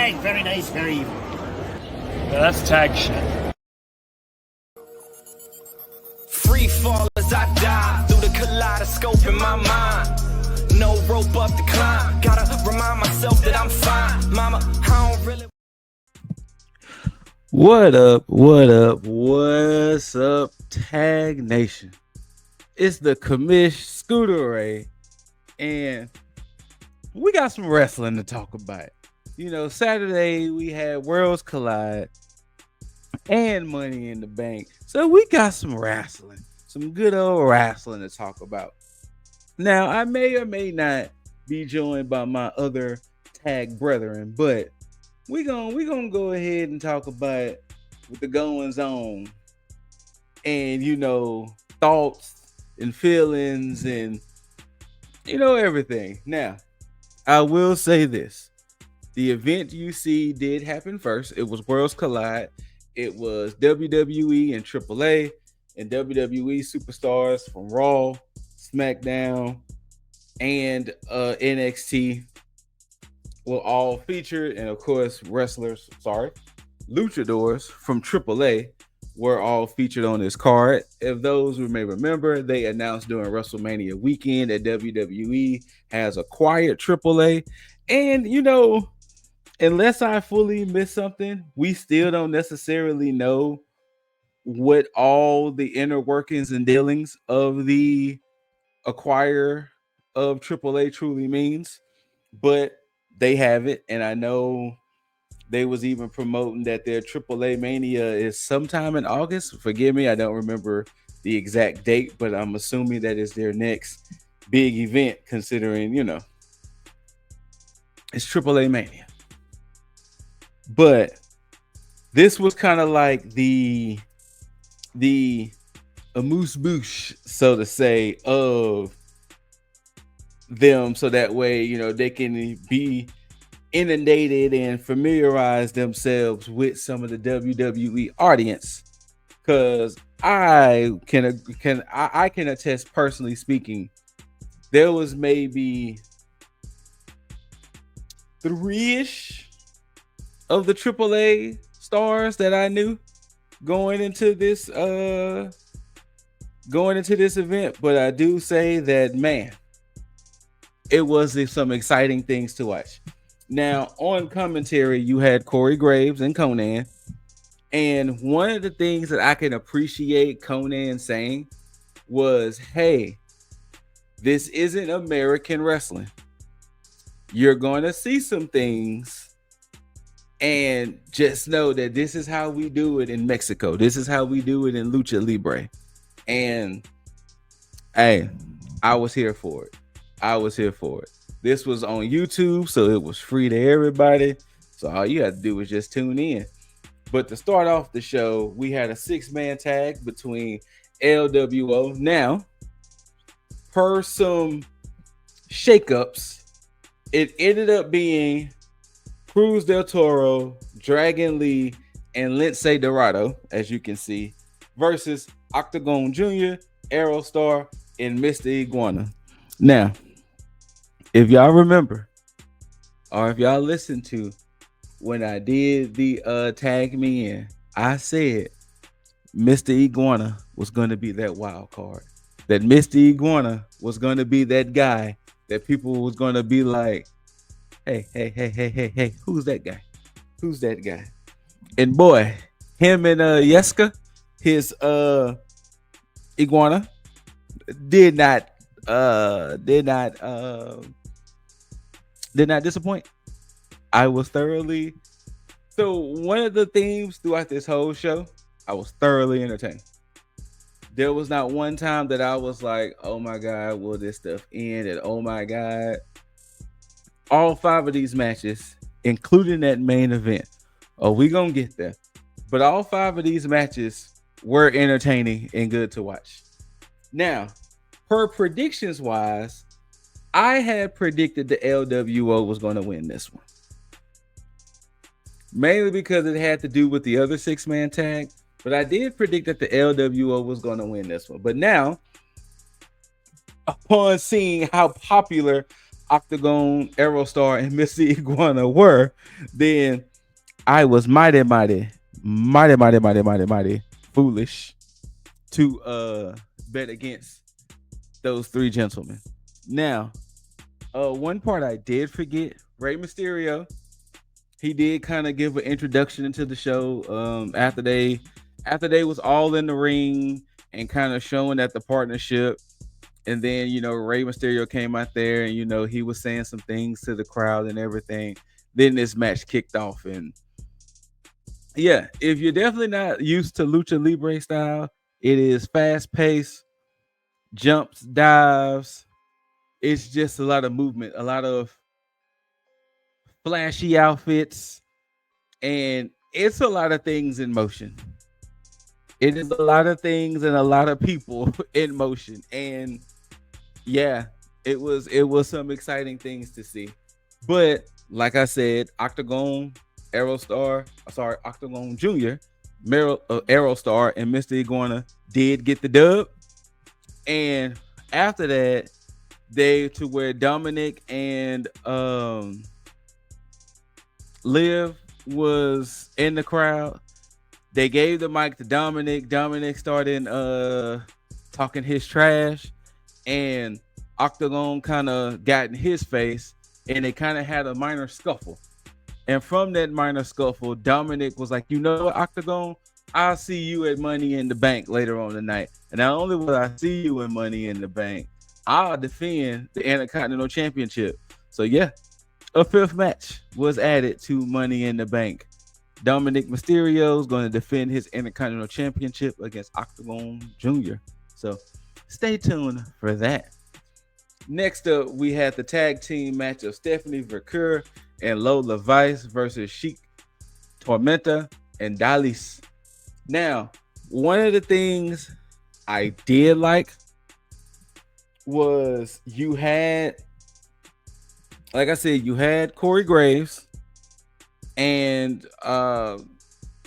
Tag, very nice, very evil. Yeah, that's tag shit. Free fall as I die through the kaleidoscope in my mind. No rope up to climb. Gotta remind myself that I'm fine. Mama, I don't really. What up? What up? What's up, Tag Nation? It's the commish ScooterRay, and we got some wrestling to talk about. You know, Saturday we had Worlds Collide and Money in the Bank, so we got some wrestling, some good old wrestling to talk about. Now, I may or may not be joined by my other tag brethren, but we gonna go ahead and talk about what the goings on, and you know, thoughts and feelings, and you know, everything. Now, I will say this: the event you see did happen first. It was Worlds Collide. It was WWE and AAA and WWE superstars from Raw, SmackDown, and NXT were all featured, and of course, luchadors from AAA were all featured on this card. If those who may remember, they announced during WrestleMania weekend that WWE has acquired AAA, and you know, unless I fully missed something, we still don't necessarily know what all the inner workings and dealings of the acquire of AAA truly means, but they have it, and I know they was even promoting that their AAA Mania is sometime in August. Forgive me, I don't remember the exact date, but I'm assuming that is their next big event, considering, you know, it's AAA Mania. But this was kind of like the amuse-bouche, so to say, of them, so that way, you know, they can be inundated and familiarize themselves with some of the WWE audience. Because I can attest, personally speaking, there was maybe 3-ish of the AAA stars that I knew going into this event, but I do say that, man, it was some exciting things to watch. Now, on commentary, you had Corey Graves and Conan, and one of the things that I can appreciate Conan saying was, hey, this isn't American wrestling. You're going to see some things, and just know that this is how we do it in Mexico. This is how we do it in Lucha Libre. And hey, I was here for it. This was on YouTube, so it was free to everybody. So all you had to do was just tune in. But to start off the show, we had a 6-man tag between LWO. Now, per some shakeups, it ended up being Cruz del Toro, Dragon Lee, and Lince Dorado, as you can see, versus Octagon Jr., Aerostar, and Mr. Iguana. Now, if y'all remember, or if y'all listened to when I did the tag me in, I said Mr. Iguana was going to be that wild card. That Mr. Iguana was going to be that guy that people was going to be like, hey, who's that guy? Who's that guy? And boy, him and Yeska, his Iguana, did not disappoint. I was thoroughly, so one of the themes throughout this whole show, I was thoroughly entertained. There was not one time that I was like, oh my God, will this stuff end? And oh my God. All 5 of these matches, including that main event, we gonna get there, but all 5 of these matches were entertaining and good to watch. Now, per predictions wise, I had predicted the LWO was going to win this one, mainly because it had to do with the other 6-man tag, but I did predict that the LWO was going to win this one. But now, upon seeing how popular Octagon, Aerostar, and Missy Iguana were, then I was mighty foolish to bet against those three gentlemen. Now, one part I did forget, Rey Mysterio, he did kind of give an introduction into the show after they was all in the ring and kind of showing that the partnership. And then, Rey Mysterio came out there and, he was saying some things to the crowd and everything. Then this match kicked off. And yeah, if you're definitely not used to Lucha Libre style, it is fast paced, jumps, dives. It's just a lot of movement, a lot of flashy outfits, and it's a lot of things in motion. It is a lot of things and a lot of people in motion. And yeah, it was some exciting things to see. But like I said, Octagon, Octagon Junior, Aerostar, and Mr. Iguana did get the dub. And after that, they to where Dominic and Liv was in the crowd. They gave the mic to Dominic. Dominic started talking his trash, and Octagon kind of got in his face, and they kind of had a minor scuffle. And from that minor scuffle, Dominic was like, "You know what, Octagon? I'll see you at Money in the Bank later on tonight. And not only will I see you in Money in the Bank, I'll defend the Intercontinental Championship." So yeah, a fifth match was added to Money in the Bank. Dominic Mysterio is going to defend his Intercontinental Championship against Octagon Jr. So stay tuned for that. Next up, we had the tag team match of Stephanie Vercure and Lola Vice versus Chic, Tormenta, and Dalis. Now, one of the things I did like was you had, like I said, you had Corey Graves and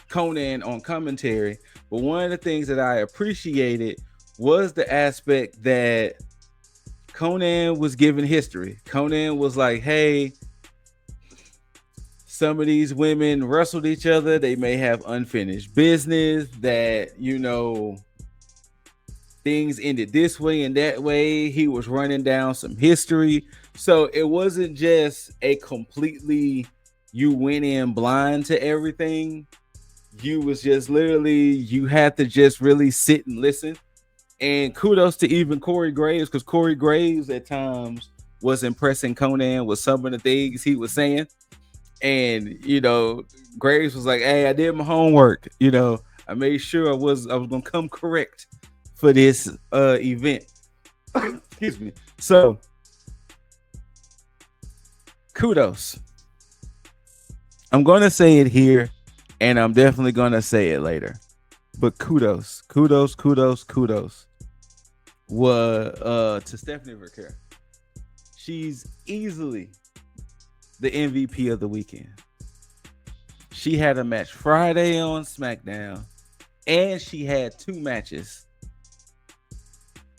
Conan on commentary. But one of the things that I appreciated was the aspect that Conan was giving history. Conan was like, hey, some of these women wrestled each other. They may have unfinished business, that, things ended this way and that way. He was running down some history. So it wasn't just a completely, you went in blind to everything. You was just literally, you had to just really sit and listen. And kudos to even Corey Graves, because Corey Graves at times was impressing Conan with some of the things he was saying. And Graves was like, "Hey, I did my homework. I made sure I was gonna come correct for this event." Excuse me. So kudos. I'm gonna say it here, and I'm definitely gonna say it later. But kudos was to Stephanie Vercure. She's easily the MVP of the weekend. She had a match Friday on SmackDown, and she had two matches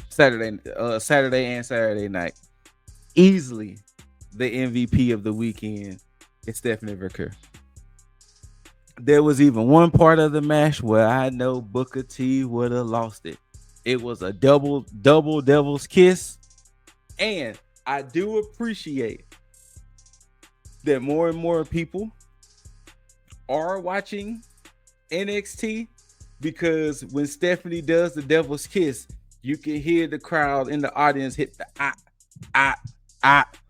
Saturday and Saturday night. Easily the MVP of the weekend is Stephanie Vercure. There was even one part of the match where I know Booker T would have lost it. It was a double devil's kiss. And I do appreciate that more and more people are watching NXT, because when Stephanie does the devil's kiss, you can hear the crowd in the audience hit the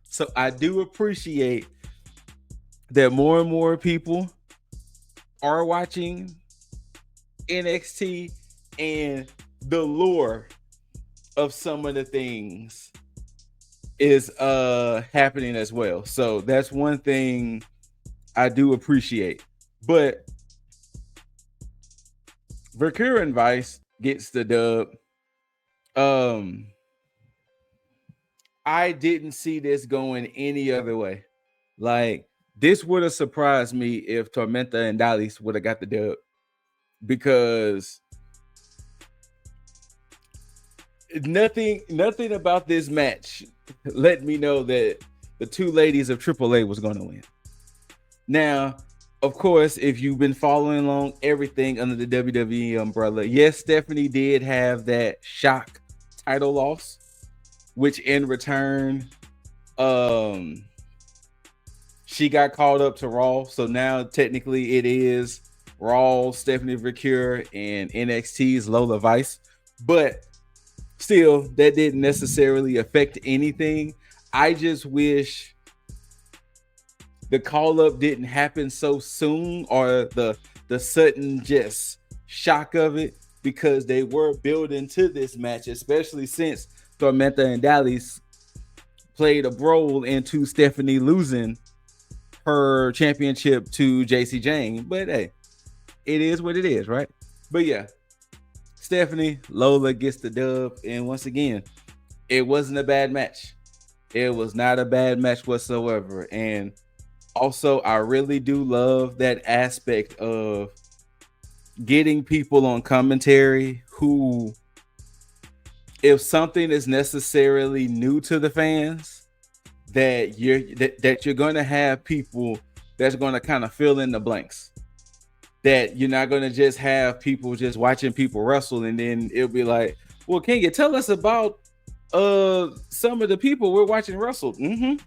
So I do appreciate that more and more people are watching NXT, and the lore of some of the things is happening as well. So that's one thing I do appreciate. But Vercure and Vice gets the dub. I didn't see this going any other way. Like, this would have surprised me if Tormenta and Dalis would have got the dub, because nothing about this match let me know that the two ladies of AAA was going to win. Now, of course, if you've been following along everything under the WWE umbrella, yes, Stephanie did have that shock title loss, which in return, she got called up to Raw. So now technically it is Raw, Stephanie Vercure, and NXT's Lola Vice. But still, that didn't necessarily affect anything. I just wish the call up didn't happen so soon, or the sudden just shock of it, because they were building to this match, especially since Tormenta and Dallas played a role into Stephanie losing her championship to JC Jane. But hey, it is what it is, right? But yeah, Stephanie, Lola gets the dub, and once again, it wasn't a bad match. It was not a bad match whatsoever. And also, I really do love that aspect of getting people on commentary who, if something is necessarily new to the fans, that you're going to have people that's going to kind of fill in the blanks. That you're not going to just have people just watching people wrestle and then it'll be like, well, can you tell us about some of the people we're watching wrestle? You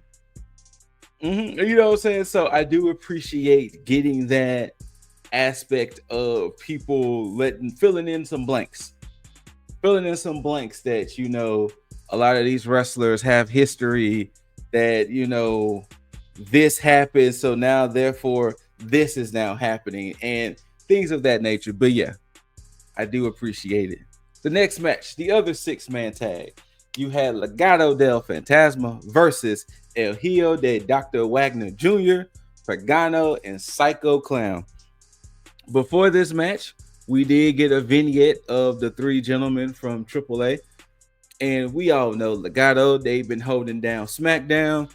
know what I'm saying? So I do appreciate getting that aspect of people filling in some blanks that, you know, a lot of these wrestlers have history that, you know, this happened, so now therefore this is now happening and things of that nature. But yeah, I do appreciate it. The next match, the other 6-man tag, you had Legado del Fantasma versus El Hijo de Dr. Wagner Jr., Pagano, and Psycho Clown. Before this match, we did get a vignette of the 3 gentlemen from AAA. And we all know Legado, they've been holding down SmackDown.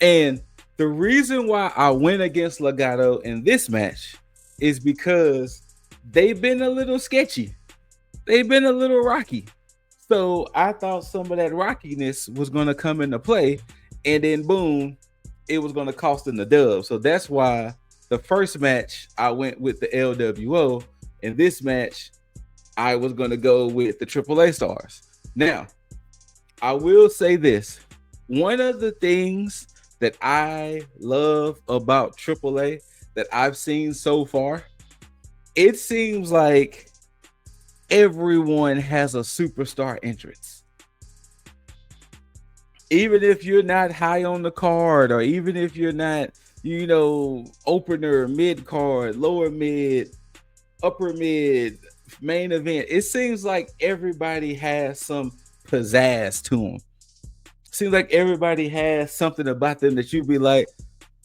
And the reason why I went against Legado in this match is because they've been a little sketchy. They've been a little rocky. So I thought some of that rockiness was going to come into play. And then boom, it was going to cost them the dub. So that's why the first match I went with the LWO. In this match, I was going to go with the AAA stars. Now, I will say this. One of the things that I love about AAA that I've seen so far, it seems like everyone has a superstar entrance. Even if you're not high on the card, or even if you're not, you know, opener, mid card, lower mid, upper mid, main event, it seems like everybody has some pizzazz to them. Seems like everybody has something about them that you'd be like,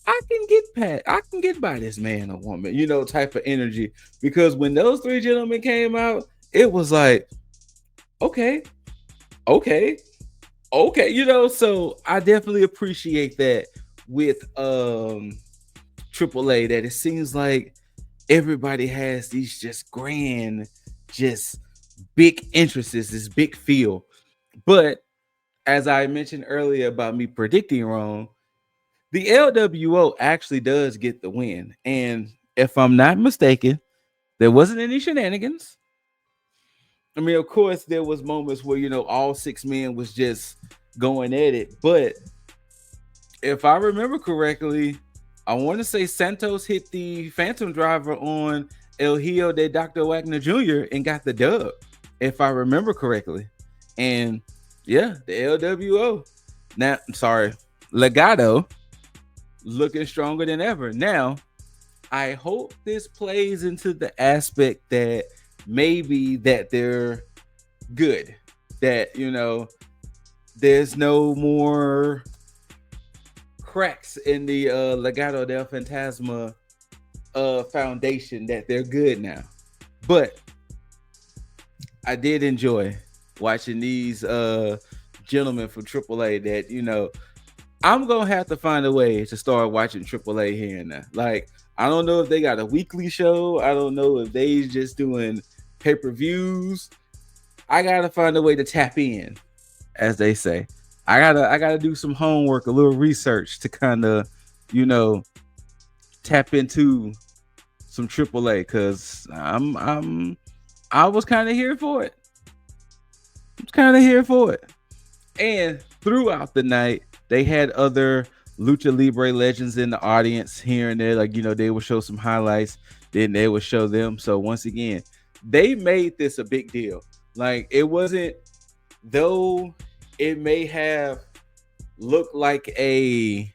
I can get by this man or woman, you know, type of energy. Because when those 3 gentlemen came out, it was like, okay, you know. So I definitely appreciate that with AAA, that it seems like everybody has these just grand, just big interests, this big feel. But as I mentioned earlier about me predicting wrong, the LWO actually does get the win. And if I'm not mistaken, there wasn't any shenanigans. I mean, of course, there was moments where, you know, all 6 men was just going at it. But if I remember correctly, I want to say Santos hit the Phantom Driver on El Hijo de Dr. Wagner Jr. and got the dub, if I remember correctly. And yeah, the LWO. Now, I'm sorry, Legado looking stronger than ever. Now, I hope this plays into the aspect that maybe that they're good. That, you know, there's no more cracks in the Legado del Fantasma foundation, that they're good now. But I did enjoy watching these gentlemen from AAA that, you know, I'm gonna have to find a way to start watching AAA here and there. Like, I don't know if they got a weekly show. I don't know if they just doing pay-per-views. I gotta find a way to tap in, as they say. I gotta do some homework, a little research to kind of, you know, tap into some AAA because I was kind of here for it. I was kind of here for it. And throughout the night, they had other Lucha Libre legends in the audience here and there. Like, you know, they would show some highlights, then they would show them. So once again, they made this a big deal. Like, it wasn't, though it may have looked like I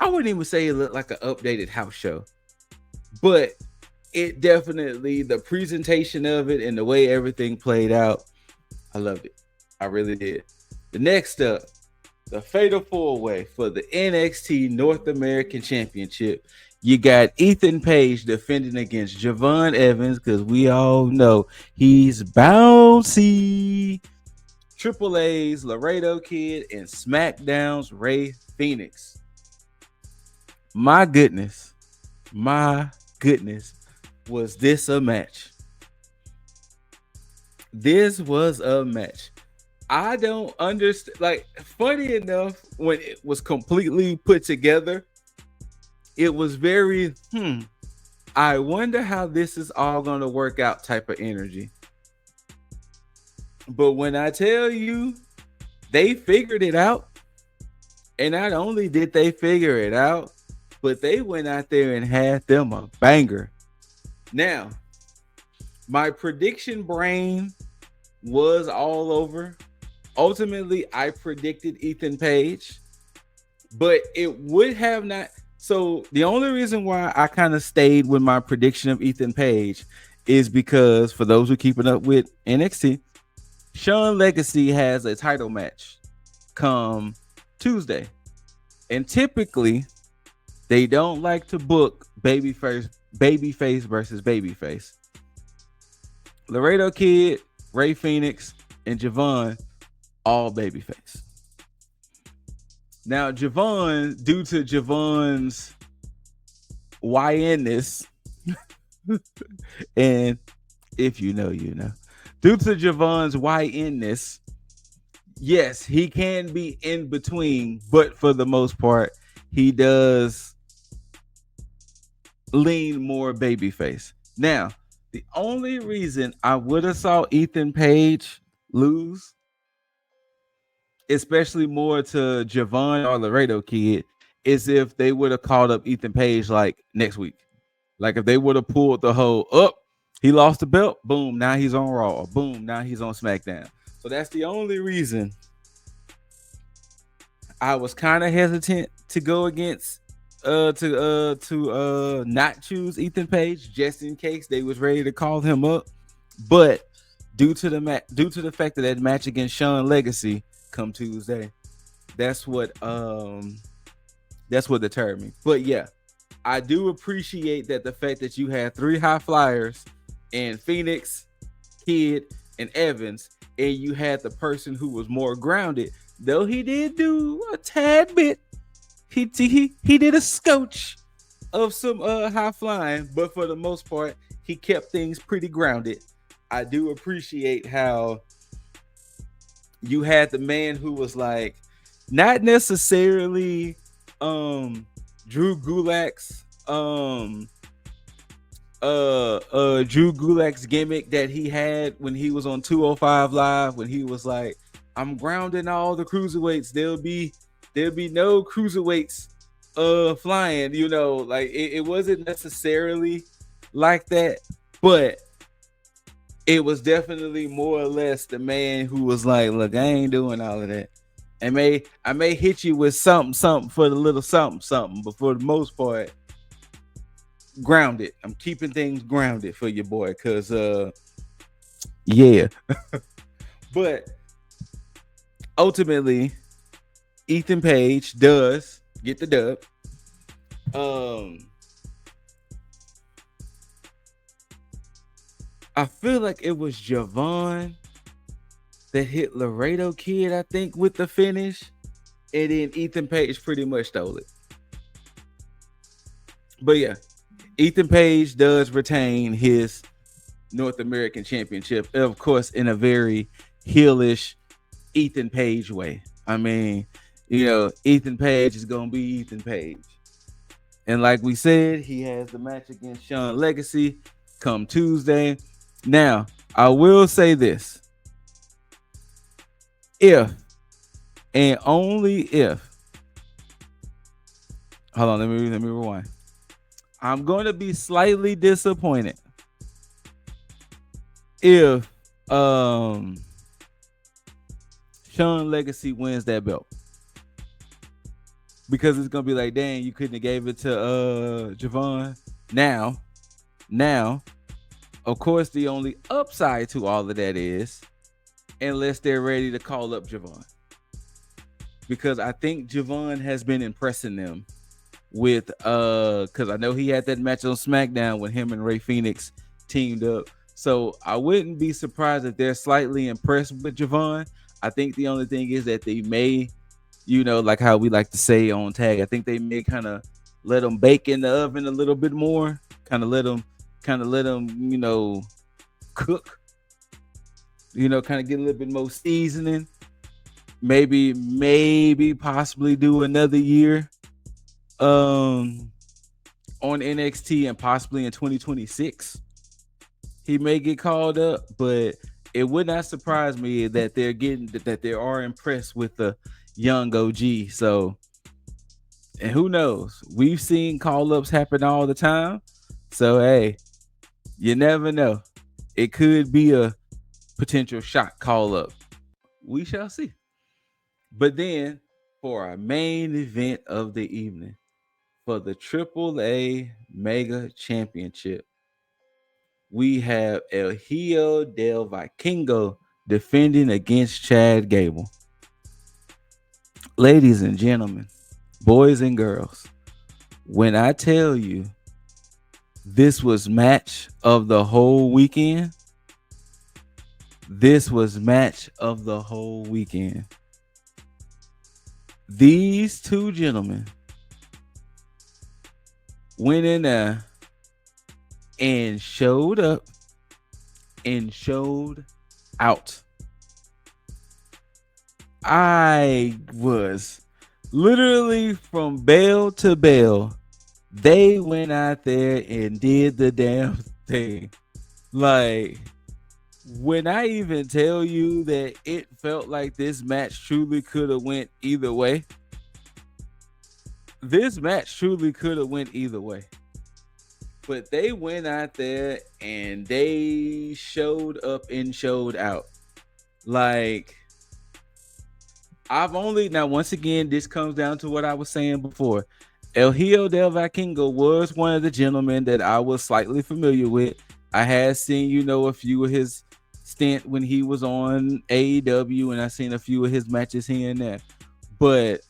wouldn't even say it looked like an updated house show, but it definitely, the presentation of it and the way everything played out, I loved it. I really did. The next up, the Fatal 4-Way for the NXT North American Championship. You got Ethan Page defending against Javon Evans because we all know he's bouncy. Triple A's Laredo Kid and SmackDown's Ray Phoenix. My goodness, was this a match? This was a match. I don't understand. Like, funny enough, when it was completely put together, it was very, I wonder how this is all going to work out type of energy. But when I tell you, they figured it out. And not only did they figure it out, but they went out there and had them a banger. Now, my prediction brain was all over. Ultimately, I predicted Ethan Page, but it would have not. So the only reason why I kind of stayed with my prediction of Ethan Page is because, for those who keeping up with NXT, Sean Legacy has a title match come Tuesday. And typically, they don't like to book babyface versus babyface. Laredo Kid, Ray Phoenix, and Javon, all babyface. Now, Javon, due to Javon's YN-ness, and if you know, you know, due to Javon's YN-ness, yes, he can be in between, but for the most part, he does lean more babyface. Now, the only reason I would have saw Ethan Page lose, especially more to Javon or Laredo Kid, is if they would have called up Ethan Page like next week. Like if they would have pulled the whole he lost the belt, boom, now he's on Raw, or boom, now he's on SmackDown. So that's the only reason I was kind of hesitant to go against to not choose Ethan Page, just in case they was ready to call him up. But due to the fact that match against Sean Legacy come Tuesday, that's what deterred me. But yeah, I do appreciate that, the fact that you had 3 high flyers and Phoenix, Kid, and Evans, and you had the person who was more grounded, though he did do a tad bit. He did a scotch of some high flying, but for the most part, he kept things pretty grounded. I do appreciate how you had the man who was like not necessarily Drew Gulak's gimmick that he had when he was on 205 Live, when he was like, I'm grounding all the cruiserweights, there'll be no cruiserweights flying, you know, like it wasn't necessarily like that, but it was definitely more or less the man who was like, look, I ain't doing all of that. I may hit you with something for the little something, but for the most part, grounded. I'm keeping things grounded for your boy, cause yeah. But ultimately, Ethan Page does get the dub. I feel like it was Javon that hit Laredo Kid, I think, with the finish, and then Ethan Page pretty much stole it. But yeah, Ethan Page does retain his North American Championship, of course, in a very heelish Ethan Page way. I mean, Ethan Page is gonna be Ethan Page. And like we said, he has the match against Sean Legacy come Tuesday. Now, I will say this. If and only if, hold on, let me rewind. I'm going to be slightly disappointed if Sean Legacy wins that belt. Because it's gonna be like, dang, you couldn't have gave it to Javon. Now, of course, the only upside to all of that is, unless they're ready to call up Javon, because I think Javon has been impressing them with because I know he had that match on SmackDown when him and Ray Phoenix teamed up. So I wouldn't be surprised if they're slightly impressed with Javon. I think the only thing is that they may, like how we like to say on Tag, I think they may kind of let them bake in the oven a little bit more, kind of let them, cook, kind of get a little bit more seasoning. Maybe possibly do another year on NXT, and possibly in 2026 he may get called up, but it would not surprise me that they are impressed with the young OG. So, and who knows? We've seen call-ups happen all the time. So, hey, you never know. It could be a potential shock call-up. We shall see. But then, for our main event of the evening, for the AAA Mega Championship, we have El Hijo del Vikingo defending against Chad Gable. Ladies and gentlemen, boys and girls, when I tell you this was match of the whole weekend, these two gentlemen went in there and showed up and showed out. I was literally from bell to bell. They went out there and did the damn thing. Like, when I even tell you that it felt like this match truly could have went either way, but they went out there and they showed up and showed out. Like, once again, this comes down to what I was saying before. El Hijo del Vikingo was one of the gentlemen that I was slightly familiar with. I had seen, a few of his stint when he was on AEW, and I seen a few of his matches here and there. But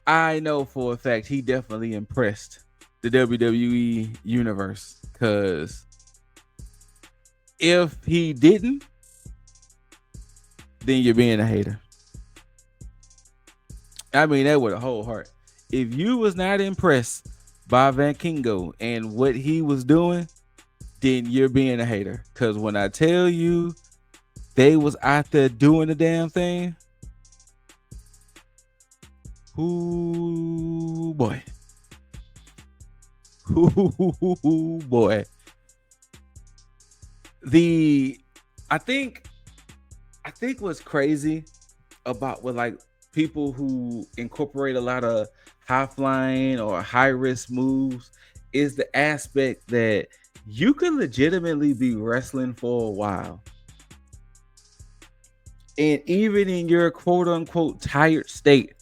I know for a fact he definitely impressed the WWE universe, because if he didn't, then you're being a hater. I mean that with a whole heart. If you was not impressed by Vikingo and what he was doing, then you're being a hater. Because when I tell you they was out there doing the damn thing, ooh boy. Ooh boy. I think what's crazy about with like people who incorporate a lot of high flying or high risk moves is the aspect that you can legitimately be wrestling for a while, and even in your quote unquote tired state,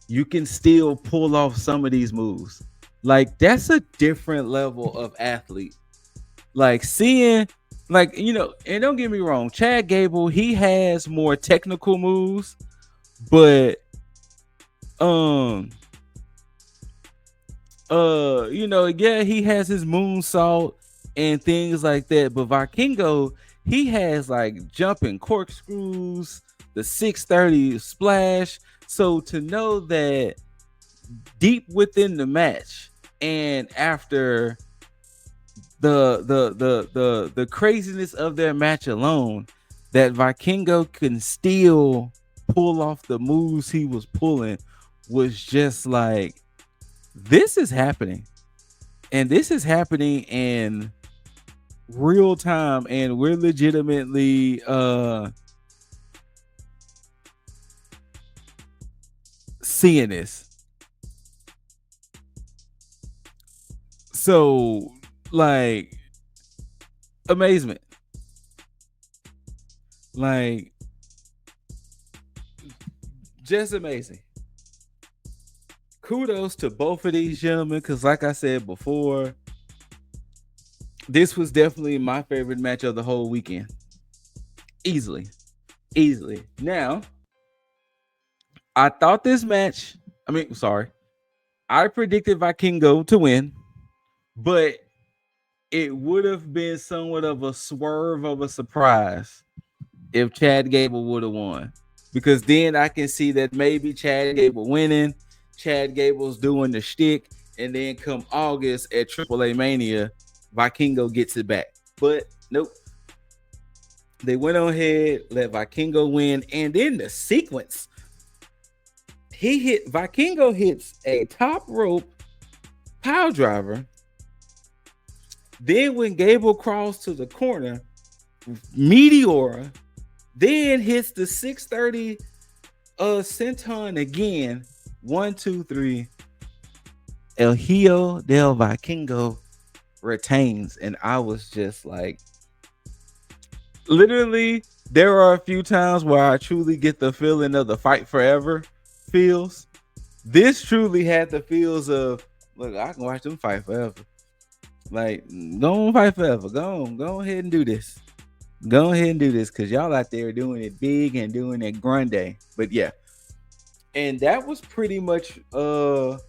you can still pull off some of these moves. Like, that's a different level of athlete. Like, seeing, like, and don't get me wrong, Chad Gable, he has more technical moves, but yeah, he has his moonsault and things like that. But Vikingo, he has like jumping corkscrews, the 630 splash. So to know that deep within the match, and after the craziness of their match alone, that Vikingo can still pull off the moves he was pulling, was just like, this is happening, and this is happening in real time, and we're legitimately seeing this. So, like, amazement. Like, just amazing. Kudos to both of these gentlemen, because like I said before, this was definitely my favorite match of the whole weekend. Easily. Now, I thought this match, I predicted Vikingo to win, but it would have been somewhat of a swerve of a surprise if Chad Gable would have won, because then I can see that maybe Chad Gable winning, Chad Gable's doing the shtick, and then come August at AAA Mania, Vikingo gets it back. But nope. They went on ahead, let Vikingo win, and then the sequence. Vikingo hits a top rope pile driver. Then when Gable crawls to the corner, Meteora then hits the 630 senton again. 1, 2, 3. El Hijo del Vikingo retains. And I was just like, literally, there are a few times where I truly get the feeling of the fight forever feels. This truly had the feels of, look, I can watch them fight forever. Like, go on, fight forever. Go ahead and do this. Go ahead and do this, because y'all out there doing it big and doing it grande. But yeah. And that was pretty much the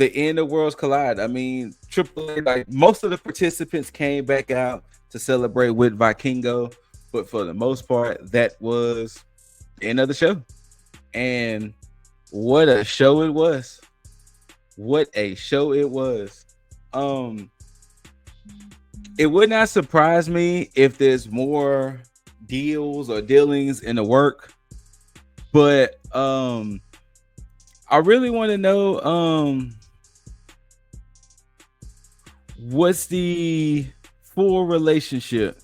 end of Worlds Collide. I mean, AAA, like, most of the participants came back out to celebrate with Vikingo, but for the most part, that was the end of the show. And what a show it was. What a show it was. It would not surprise me if there's more deals or dealings in the work, but I really want to know what's the full relationship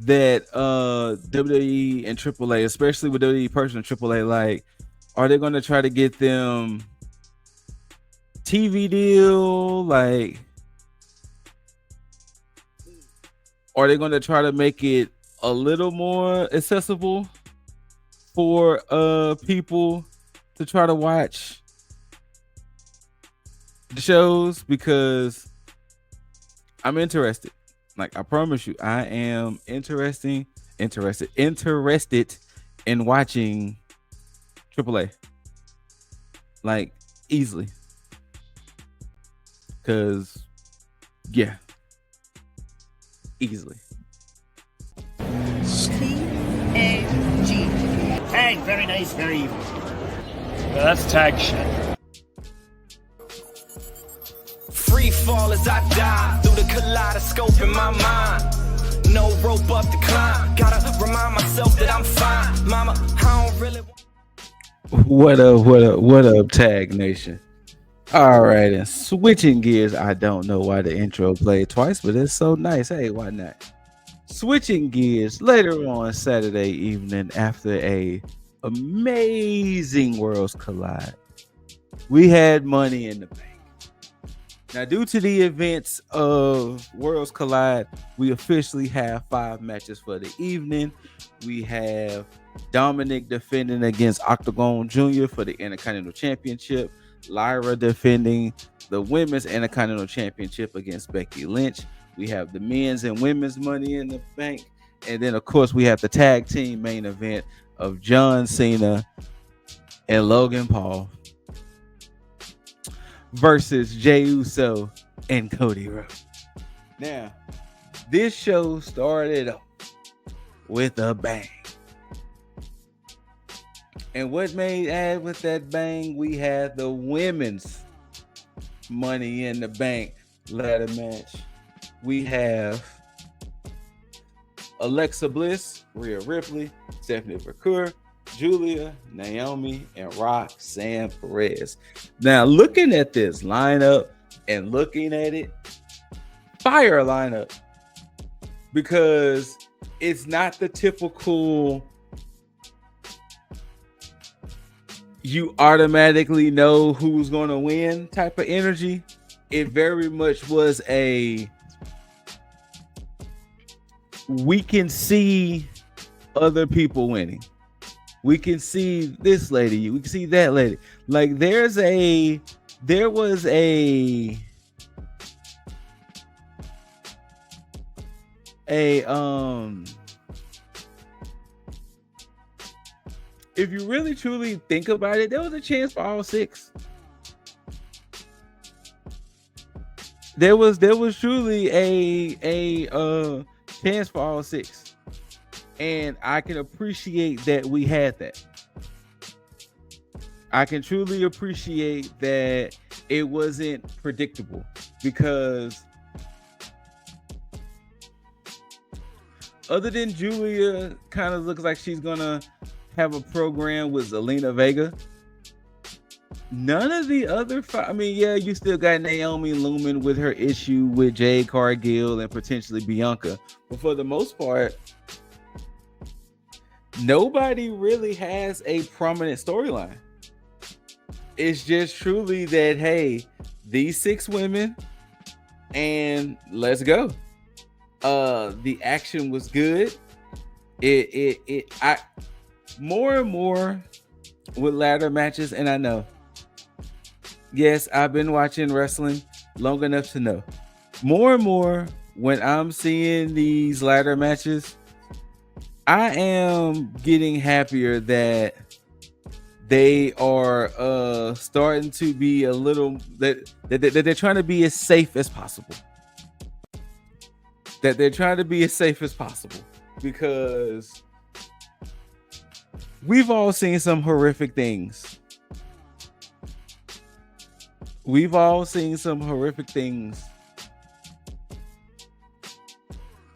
that WWE and AAA, especially with WWE person and AAA, like, are they going to try to get them TV deal? Like, are they going to try to make it a little more accessible for people to try to watch the shows? Because I'm interested. Like, I promise you, I am interested in watching AAA. Like, easily. Because, yeah. Easily. T.A.G. Tag, very nice, very evil. Yeah, that's tag shit. Free fall as I die through the kaleidoscope in my mind. No rope up to climb. Gotta remind myself that I'm fine. Mama, I don't really What up, Tag Nation? All right, and switching gears. I don't know why the intro played twice, but it's so nice. Hey, why not? Switching gears, later on Saturday evening, after a amazing Worlds Collide, we had Money in the Bank. Now, due to the events of Worlds Collide, we officially have 5 matches for the evening. We have Dominic defending against Octagon Jr. for the Intercontinental Championship. Lyra defending the Women's Intercontinental Championship against Becky Lynch. We have the men's and women's Money in the Bank. And then, of course, we have the tag team main event of John Cena and Logan Paul versus Jey Uso and Cody Rhodes. Now, this show started off with a bang. And what made add with that bang, we had the women's Money in the Bank ladder match, we have Alexa Bliss, Rhea Ripley, Stephanie McClure, Julia, Naomi, and Roxanne Perez. Now, looking at this lineup and looking at it, fire lineup, because it's not the typical you automatically know who's going to win type of energy. It very much was a we can see other people winning. We can see this lady, we can see that lady. Like there was a if you really truly think about it, there was a chance for all six. There was truly a chance for all six. And I can appreciate that we had that. I can truly appreciate that it wasn't predictable, because other than Julia kind of looks like she's gonna have a program with Zelina Vega, none of the other five. I mean, yeah, you still got Naomi looming with her issue with Jade Cargill and potentially Bianca, but for the most part, nobody really has a prominent storyline. It's just truly that, hey, these six women and let's go. The action was good. I more and more with ladder matches, and I know, yes, I've been watching wrestling long enough to know, more and more when I'm seeing these ladder matches, I am getting happier that they are starting to be a little that they're trying to be as safe as possible. That they're trying to be as safe as possible, because we've all seen some horrific things. We've all seen some horrific things.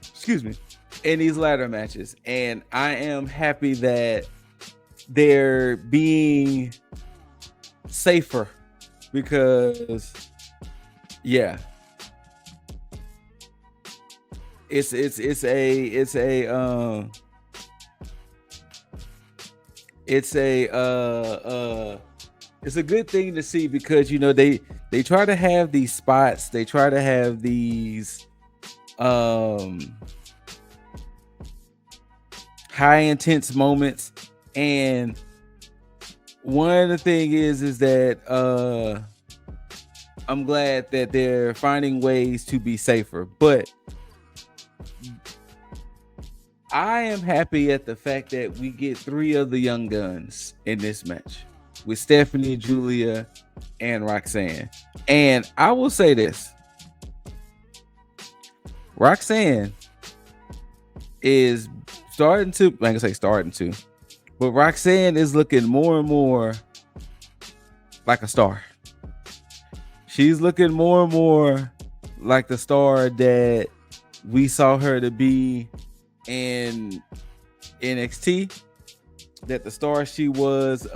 Excuse me. In these ladder matches, and I am happy that they're being safer, because yeah, it's a good thing to see, because you know they try to have these spots, they try to have these high intense moments, and one of the thing is that I'm glad that they're finding ways to be safer, but I am happy at the fact that we get three of the young guns in this match with Stephanie, Julia, and Roxanne. And I will say this, Roxanne is starting to, but Roxanne is looking more and more like a star. She's looking more and more like the star that we saw her to be in NXT, that the star she was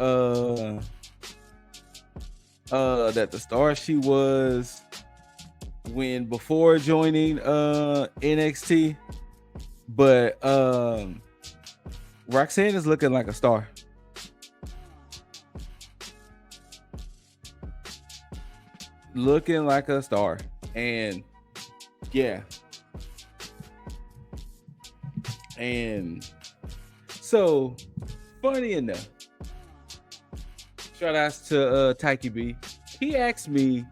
when before joining NXT. But Roxanne is looking like a star. Looking like a star. And yeah. And so, funny enough, shout outs to Taiki B. He asked me,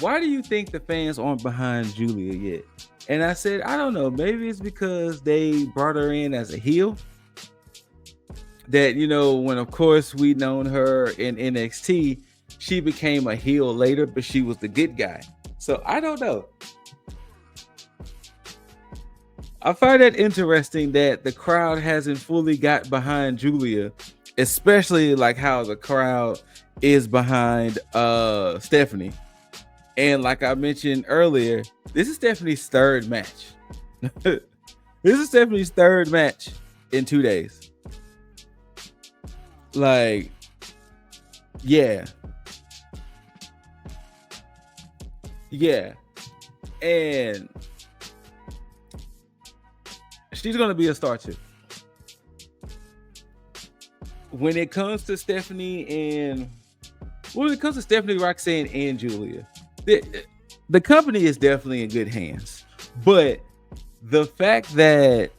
why do you think the fans aren't behind Julia yet? And I said, I don't know. Maybe it's because they brought her in as a heel. That, you know, when of course we known her in NXT, she became a heel later, but she was the good guy. So I don't know. I find it interesting that the crowd hasn't fully got behind Julia, especially like how the crowd is behind Stephanie. And like I mentioned earlier, this is Stephanie's third match. This is Stephanie's third match in 2 days. Like, yeah. Yeah. And she's going to be a star too. When it comes to Stephanie, Roxanne, and Julia, the company is definitely in good hands. But the fact that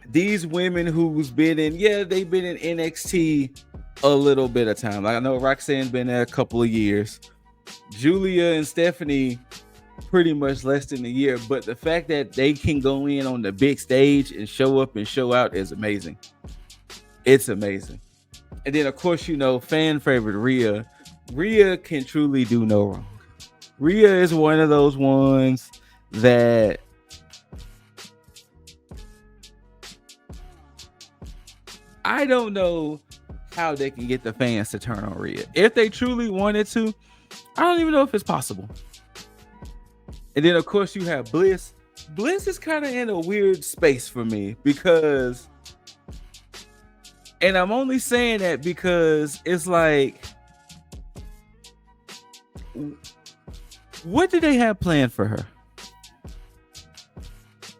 these women who's been in, they've been in NXT a little bit of time. Like I know Roxanne's been there a couple of years. Julia and Stephanie pretty much less than a year. But the fact that they can go in on the big stage and show up and show out is amazing. It's amazing. And then, of course, fan favorite Rhea. Rhea can truly do no wrong. Rhea is one of those ones that I don't know how they can get the fans to turn on Rhea. If they truly wanted to, I don't even know if it's possible. And then, of course, you have Bliss. Bliss is kind of in a weird space for me because, and I'm only saying that because it's like, what did they have planned for her?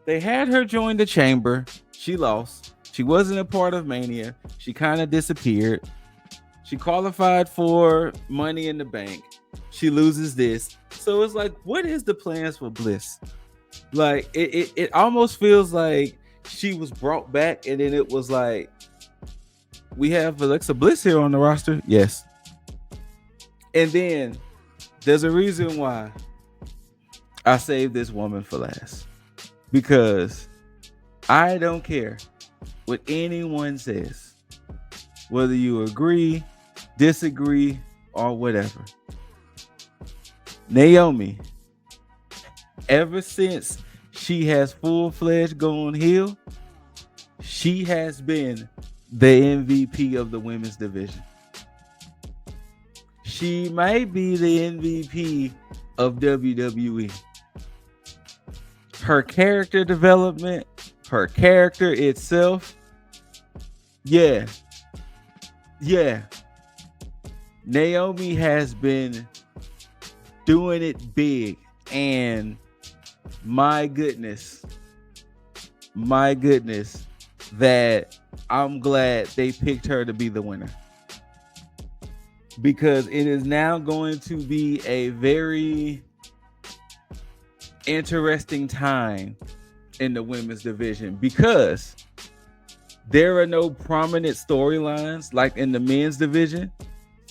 They had her join the chamber. She lost. She wasn't a part of Mania. She kind of disappeared. She qualified for Money in the Bank. She loses this. So it's like, what is the plans for Bliss? Like, it almost feels like she was brought back and then it was like, we have Alexa Bliss here on the roster. Yes. And then there's a reason why I saved this woman for last. Because I don't care what anyone says, whether you agree, disagree, or whatever. Naomi, ever since she has full-fledged gone heel, she has been the MVP of the women's division. She might be the MVP of WWE. Her character development, her character itself, yeah. Naomi has been doing it big, and my goodness, that I'm glad they picked her to be the winner, because it is now going to be a very interesting time in the women's division, because there are no prominent storylines like in the men's division.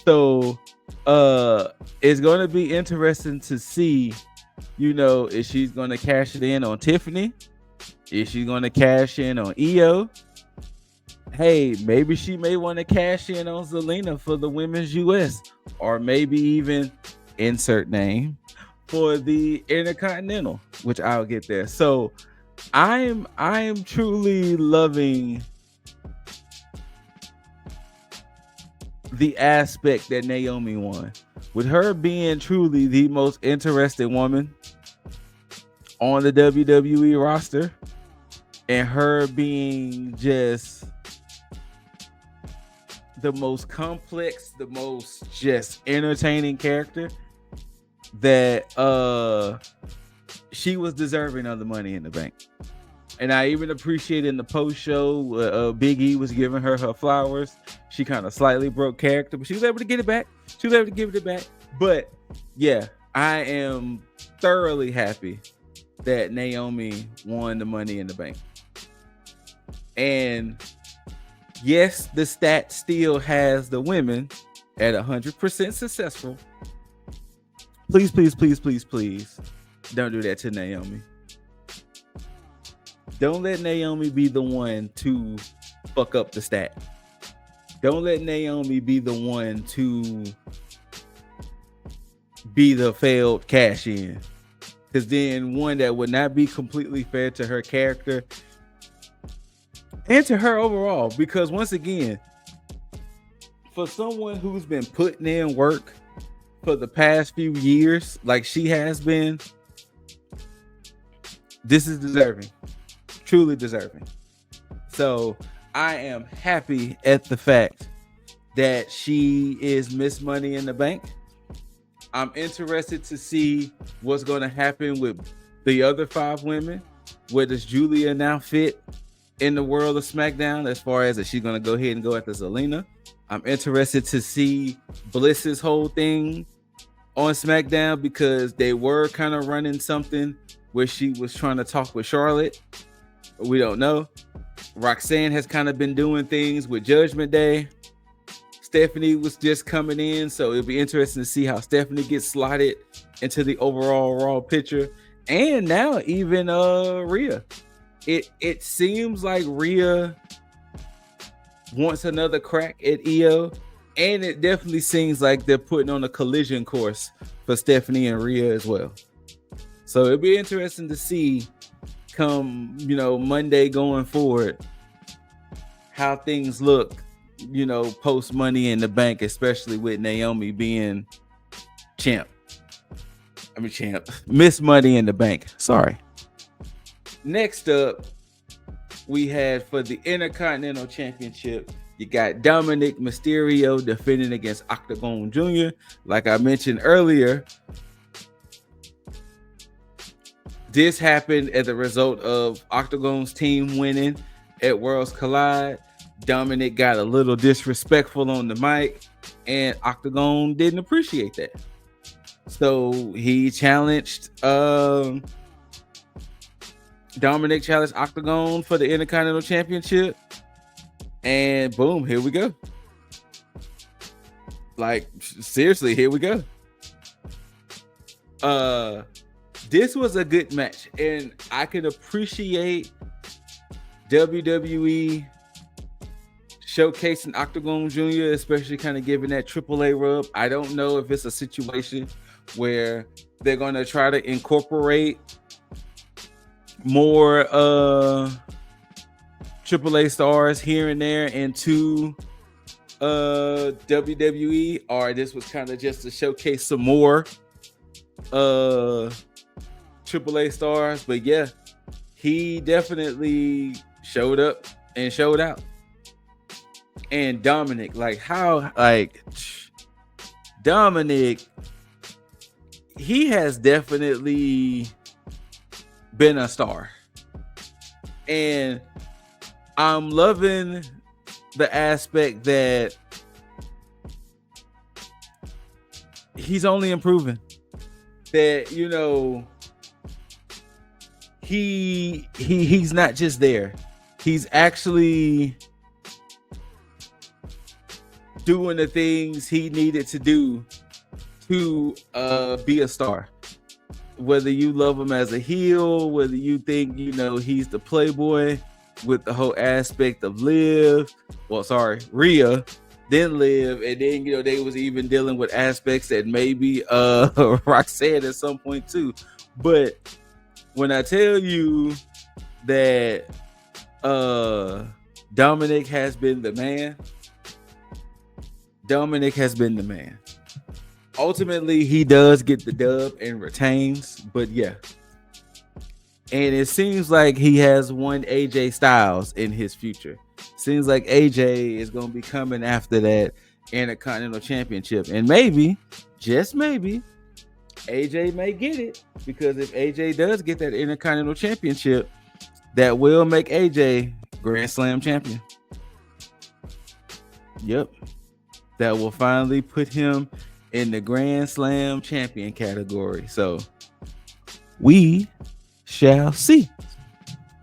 So it's going to be interesting to see, if she's going to cash it in on Tiffany, if she's going to cash in on Io. Hey, maybe she may want to cash in on Zelina for the women's US, or maybe even insert name for the Intercontinental, which I'll get there. So I'm truly loving the aspect that Naomi won, with her being truly the most interested woman on the WWE roster, and her being just the most complex, the most just entertaining character, that she was deserving of the Money in the Bank. And I even appreciate in the post show, Big E was giving her flowers. She kind of slightly broke character, but she was able to get it back. She was able to give it back. But yeah, I am thoroughly happy that Naomi won the Money in the Bank. And yes, the stat still has the women at 100% successful. Please, please, please, please, please don't do that to Naomi. Don't let Naomi be the one to fuck up the stat. Don't let Naomi be the one to be the failed cash in. Because then, one, that would not be completely fair to her character and to her overall. Because once again, for someone who's been putting in work for the past few years, like she has been, this is deserving, truly deserving. So I am happy at the fact that she is Miss Money in the Bank. I'm interested to see what's going to happen with the other 5 women. Where does Julia now fit in the world of SmackDown, as far as is she going to go ahead and go after Zelina? I'm interested to see Bliss's whole thing on SmackDown, because they were kind of running something where she was trying to talk with Charlotte. We don't know. Roxanne has kind of been doing things with Judgment Day. Stephanie was just coming in, so it'll be interesting to see how Stephanie gets slotted into the overall Raw picture. And now even Rhea. It seems like Rhea wants another crack at Io, and it definitely seems like they're putting on a collision course for Stephanie and Rhea as well. So it'll be interesting to see come, Monday going forward, how things look, post Money in the Bank, especially with Naomi being Miss Money in the Bank. Sorry. Next up, we had for the Intercontinental Championship, you got Dominic Mysterio defending against Octagon Jr. Like I mentioned earlier, this happened as a result of Octagon's team winning at Worlds Collide. Dominic got a little disrespectful on the mic, and Octagon didn't appreciate that. So he challenged Dominic challenged Octagon for the Intercontinental Championship, and boom, here we go. Like, seriously, here we go. This was a good match, and I can appreciate WWE showcasing Octagon Jr., especially kind of giving that AAA rub. I don't know if it's a situation where they're going to try to incorporate more AAA stars here and there into WWE, or this was kind of just to showcase some more AAA stars. But yeah, he definitely showed up and showed out. And Dominic, Dominic, he has definitely been a star, and I'm loving the aspect that he's only improving. That he's not just there, he's actually doing the things he needed to do to be a star. Whether you love him as a heel, whether you think he's the playboy with the whole aspect of Rhea, then Liv, and then they was even dealing with aspects that maybe Roxanne at some point too. But when I tell you that Dominic has been the man, Ultimately, he does get the dub and retains, but yeah. And it seems like he has one AJ Styles in his future. Seems like AJ is going to be coming after that Intercontinental Championship. And maybe, just maybe, AJ may get it. Because if AJ does get that Intercontinental Championship, that will make AJ Grand Slam champion. Yep. That will finally put him in the Grand Slam champion category. So we shall see.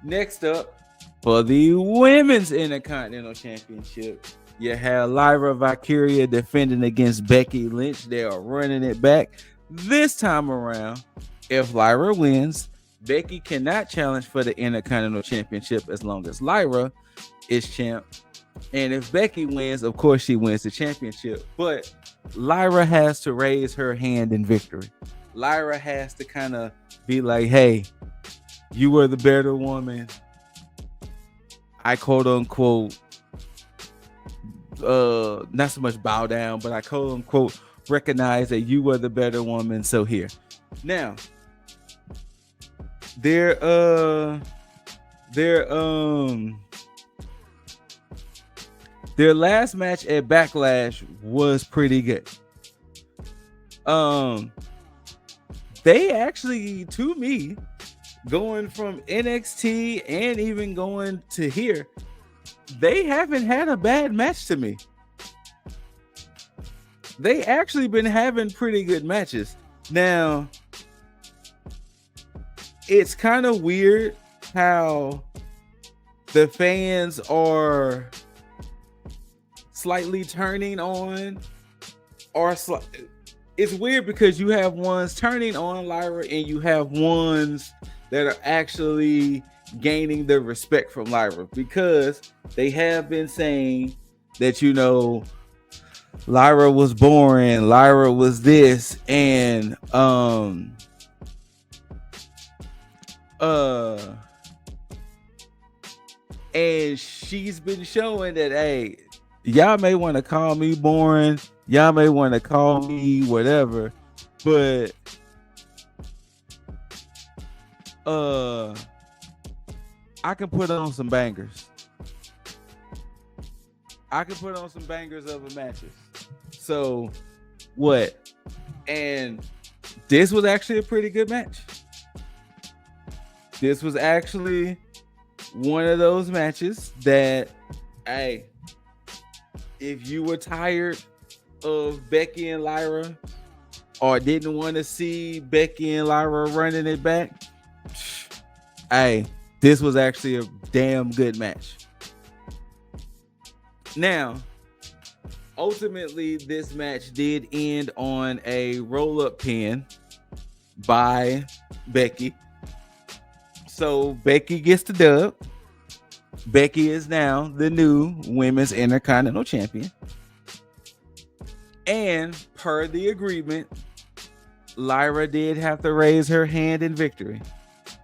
Next up, for the Women's Intercontinental Championship, you have Lyra Valkyria defending against Becky Lynch. They are running it back. This time around, if Lyra wins, Becky cannot challenge for the Intercontinental Championship as long as Lyra is champ. And if Becky wins, of course she wins the championship. But Lyra has to raise her hand in victory. Lyra has to kind of be like, hey, you were the better woman. I quote unquote, not so much bow down, but I quote unquote recognize that you were the better woman. So here. Now, their last match at Backlash was pretty good. They actually, to me, going from NXT and even going to here, they haven't had a bad match to me. They actually been having pretty good matches. Now, it's kind of weird how the fans are slightly turning on, it's weird because you have ones turning on Lyra and you have ones that are actually gaining the respect from Lyra, because they have been saying that, you know, Lyra was boring, Lyra was this, and and she's been showing that, hey, y'all may want to call me boring, y'all may want to call me whatever, but I can put on some bangers. I can put on some bangers of a matches. So what? And this was actually a pretty good match. This was actually one of those matches that, hey, if you were tired of Becky and Lyra, or didn't want to see Becky and Lyra running it back, hey, this was actually a damn good match. Now, ultimately, this match did end on a roll-up pin by Becky. So Becky gets the dub. Becky is now the new Women's Intercontinental Champion. And per the agreement, Lyra did have to raise her hand in victory.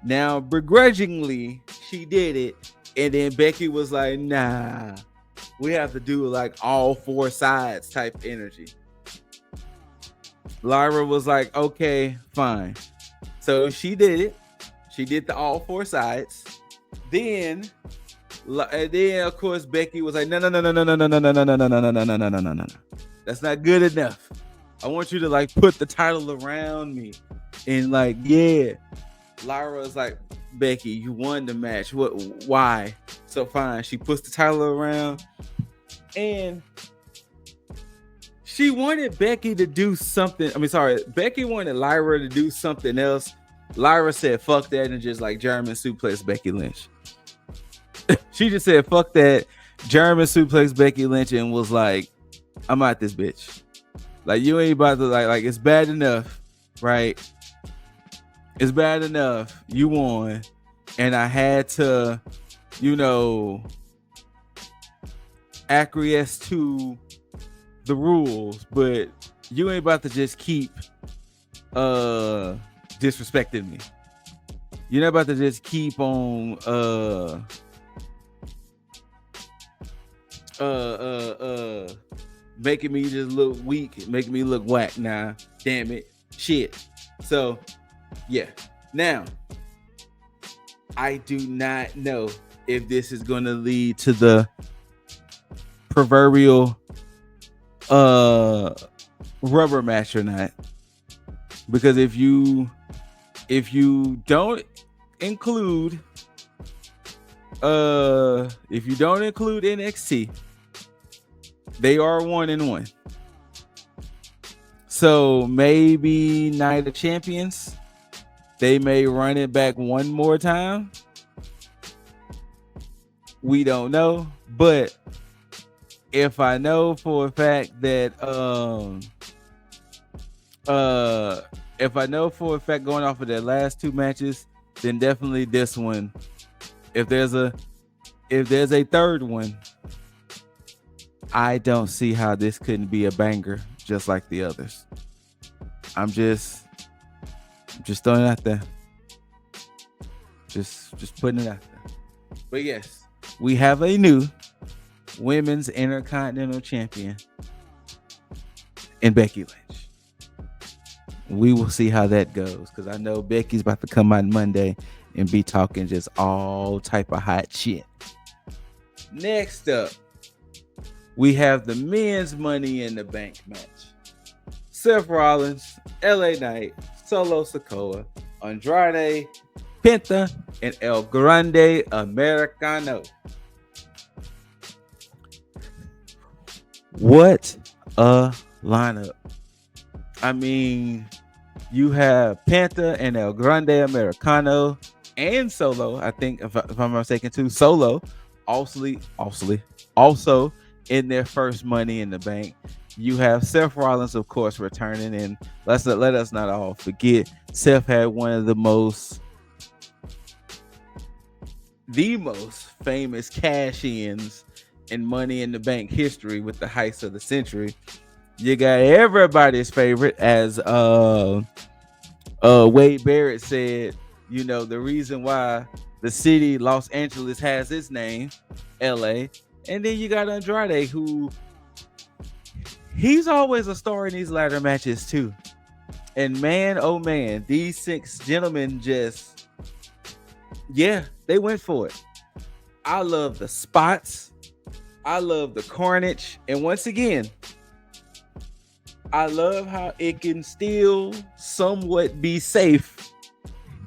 Now, begrudgingly, she did it. And then Becky was like, nah, we have to do like all four sides type energy. Lyra was like, okay, fine. So she did it. She did the all four sides. Then of course Becky was like, no. That's not good enough. I want you to like put the title around me. And like, yeah. Lyra was like, Becky, you won the match. What? Why? So fine. She puts the title around. And she wanted Becky to do something. Becky wanted Lyra to do something else. Lyra said, fuck that, and just like German suplex Becky Lynch. She just said, fuck that, German suplex Becky Lynch, and was like, I'm out this bitch. Like, you ain't about to, like it's bad enough, right? It's bad enough. You won. And I had to, you know, acquiesce to the rules, but you ain't about to just keep disrespecting me. You're not about to just keep on making me just look weak, making me look whack. Nah, damn it, shit. So yeah, now I do not know if this is going to lead to the proverbial rubber match or not, because if you don't include NXT, they are 1-1. So maybe Night of Champions, they may run it back one more time. We don't know, but if I know for a fact that going off of their last two matches, then definitely this one. If there's a third one, I don't see how this couldn't be a banger just like the others. I'm just throwing it out there. Just putting it out there. But yes, we have a new Women's Intercontinental Champion. and Becky Lynch. We will see how that goes, because I know Becky's about to come out Monday and be talking just all type of hot shit. Next up, we have the men's Money in the Bank match. Seth Rollins, LA Knight, Solo Sikoa, Andrade, Penta, and El Grande Americano. What a lineup. I mean, you have Penta and El Grande Americano and Solo. I think, if I'm not mistaken, too, Solo also in their first Money in the Bank. You have Seth Rollins, of course, returning, and let us not all forget, Seth had one of the most famous cash-ins in Money in the Bank history with the heist of the century. You got everybody's favorite, as Wade Barrett said, you know, the reason why the city Los Angeles has its name, LA. And then you got Andrade, who he's always a star in these ladder matches too. And man, oh man, these 6 gentlemen just, yeah, they went for it. I love the spots. I love the carnage. And once again, I love how it can still somewhat be safe,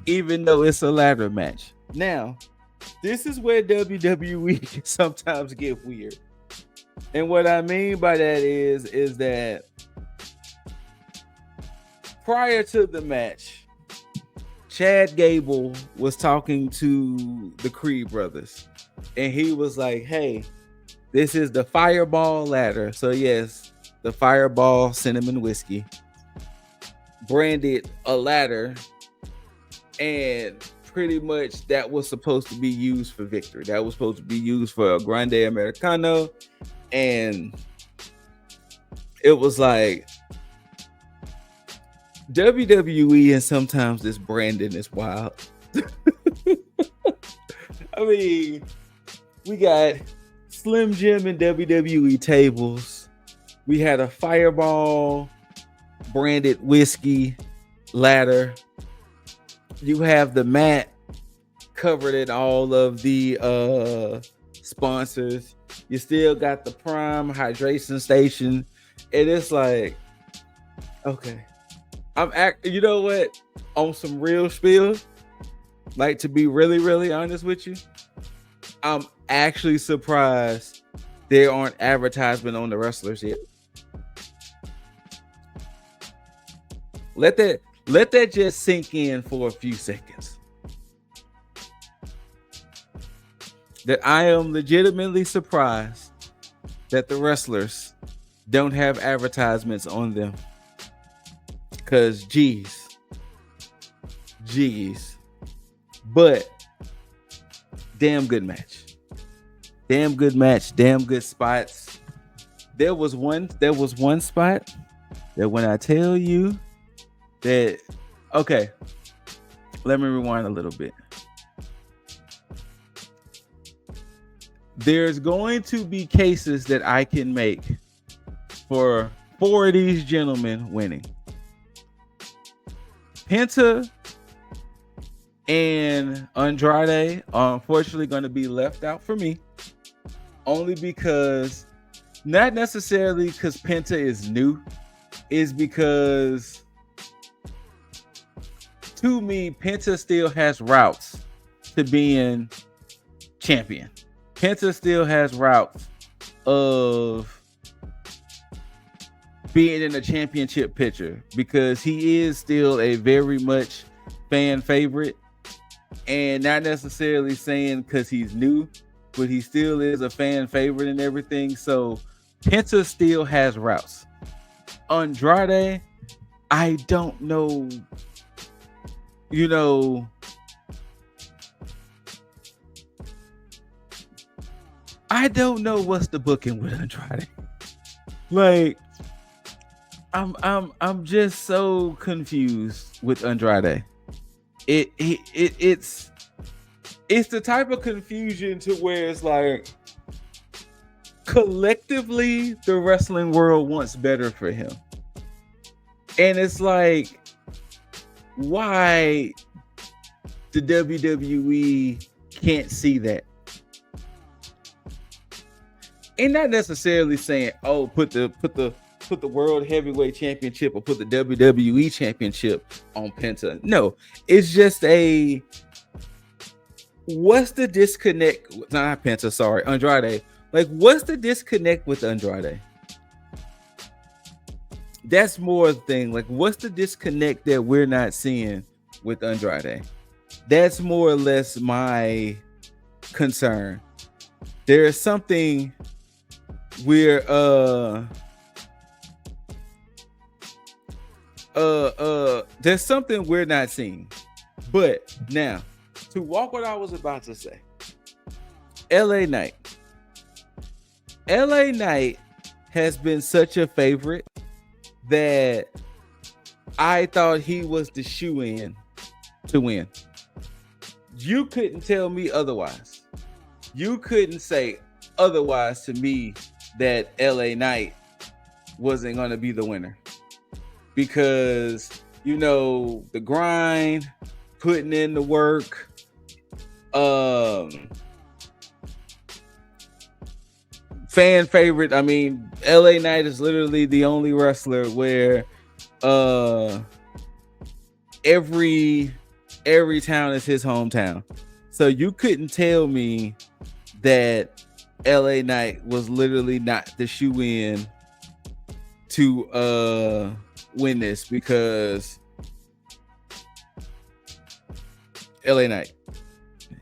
even though it's a ladder match. Now, this is where WWE can sometimes get weird. And what I mean by that is that prior to the match, Chad Gable was talking to the Creed brothers, and he was like, hey, this is the Fireball ladder. So yes, the Fireball cinnamon whiskey branded a ladder, and pretty much that was supposed to be used for victory. That was supposed to be used for a Grande Americano. And it was like WWE, and sometimes this branding is wild. I mean, we got Slim Jim and WWE tables. We had a Fireball branded whiskey ladder. You have the mat covered in all of the sponsors. You still got the Prime hydration station. And it's like, okay, you know what? On some real spiel, like, to be really, really honest with you, I'm actually surprised there aren't advertisement on the wrestlers yet. Let that just sink in for a few seconds. That I am legitimately surprised that the wrestlers don't have advertisements on them. Because, geez. But, damn good match. Damn good spots. There was one spot that when I tell you that, okay, let me rewind a little bit. There's going to be cases that I can make for 4 of these gentlemen winning. Penta and Andrade are unfortunately going to be left out for me. Only because, not necessarily because Penta is new, is because, to me, Penta still has routes to being champion. Penta still has routes of being in a championship picture, because he is still a very much fan favorite, and not necessarily saying because he's new, but he still is a fan favorite and everything. So Penta still has routes. Andrade, I don't know, I don't know what's the booking with Andrade. Like, I'm just so confused with Andrade. It's the type of confusion to where it's like, collectively the wrestling world wants better for him. And it's like, why the WWE can't see that? And not necessarily saying, oh, put the World Heavyweight Championship or put the WWE Championship on Penta. No, it's just what's the disconnect? Not Penta, sorry, Andrade. Like, what's the disconnect with Andrade? That's more the thing. Like, what's the disconnect that we're not seeing with Andrade? That's more or less my concern. There is something we're there's something we're not seeing. But now, to walk what I was about to say, LA Knight has been such a favorite that I thought he was the shoe-in to win. You couldn't tell me otherwise. You couldn't say otherwise to me that LA Knight wasn't going to be the winner. Because, you know, the grind, putting in the work, fan favorite. I mean, LA Knight is literally the only wrestler where every town is his hometown. So you couldn't tell me that LA Knight was literally not the shoe-in to win this, because LA Knight.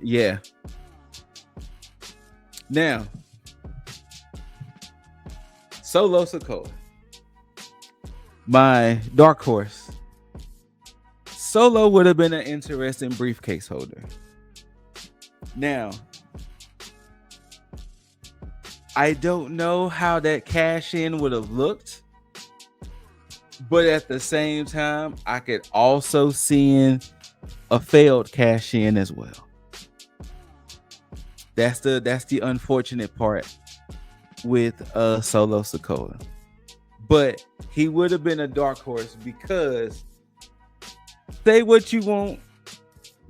Yeah. Now, Solo Sikoa, my dark horse. Solo would have been an interesting briefcase holder. Now, I don't know how that cash in would have looked, but at the same time, I could also see a failed cash in as well. That's the unfortunate part with Solo Sikoa. But he would have been a dark horse because, say what you want,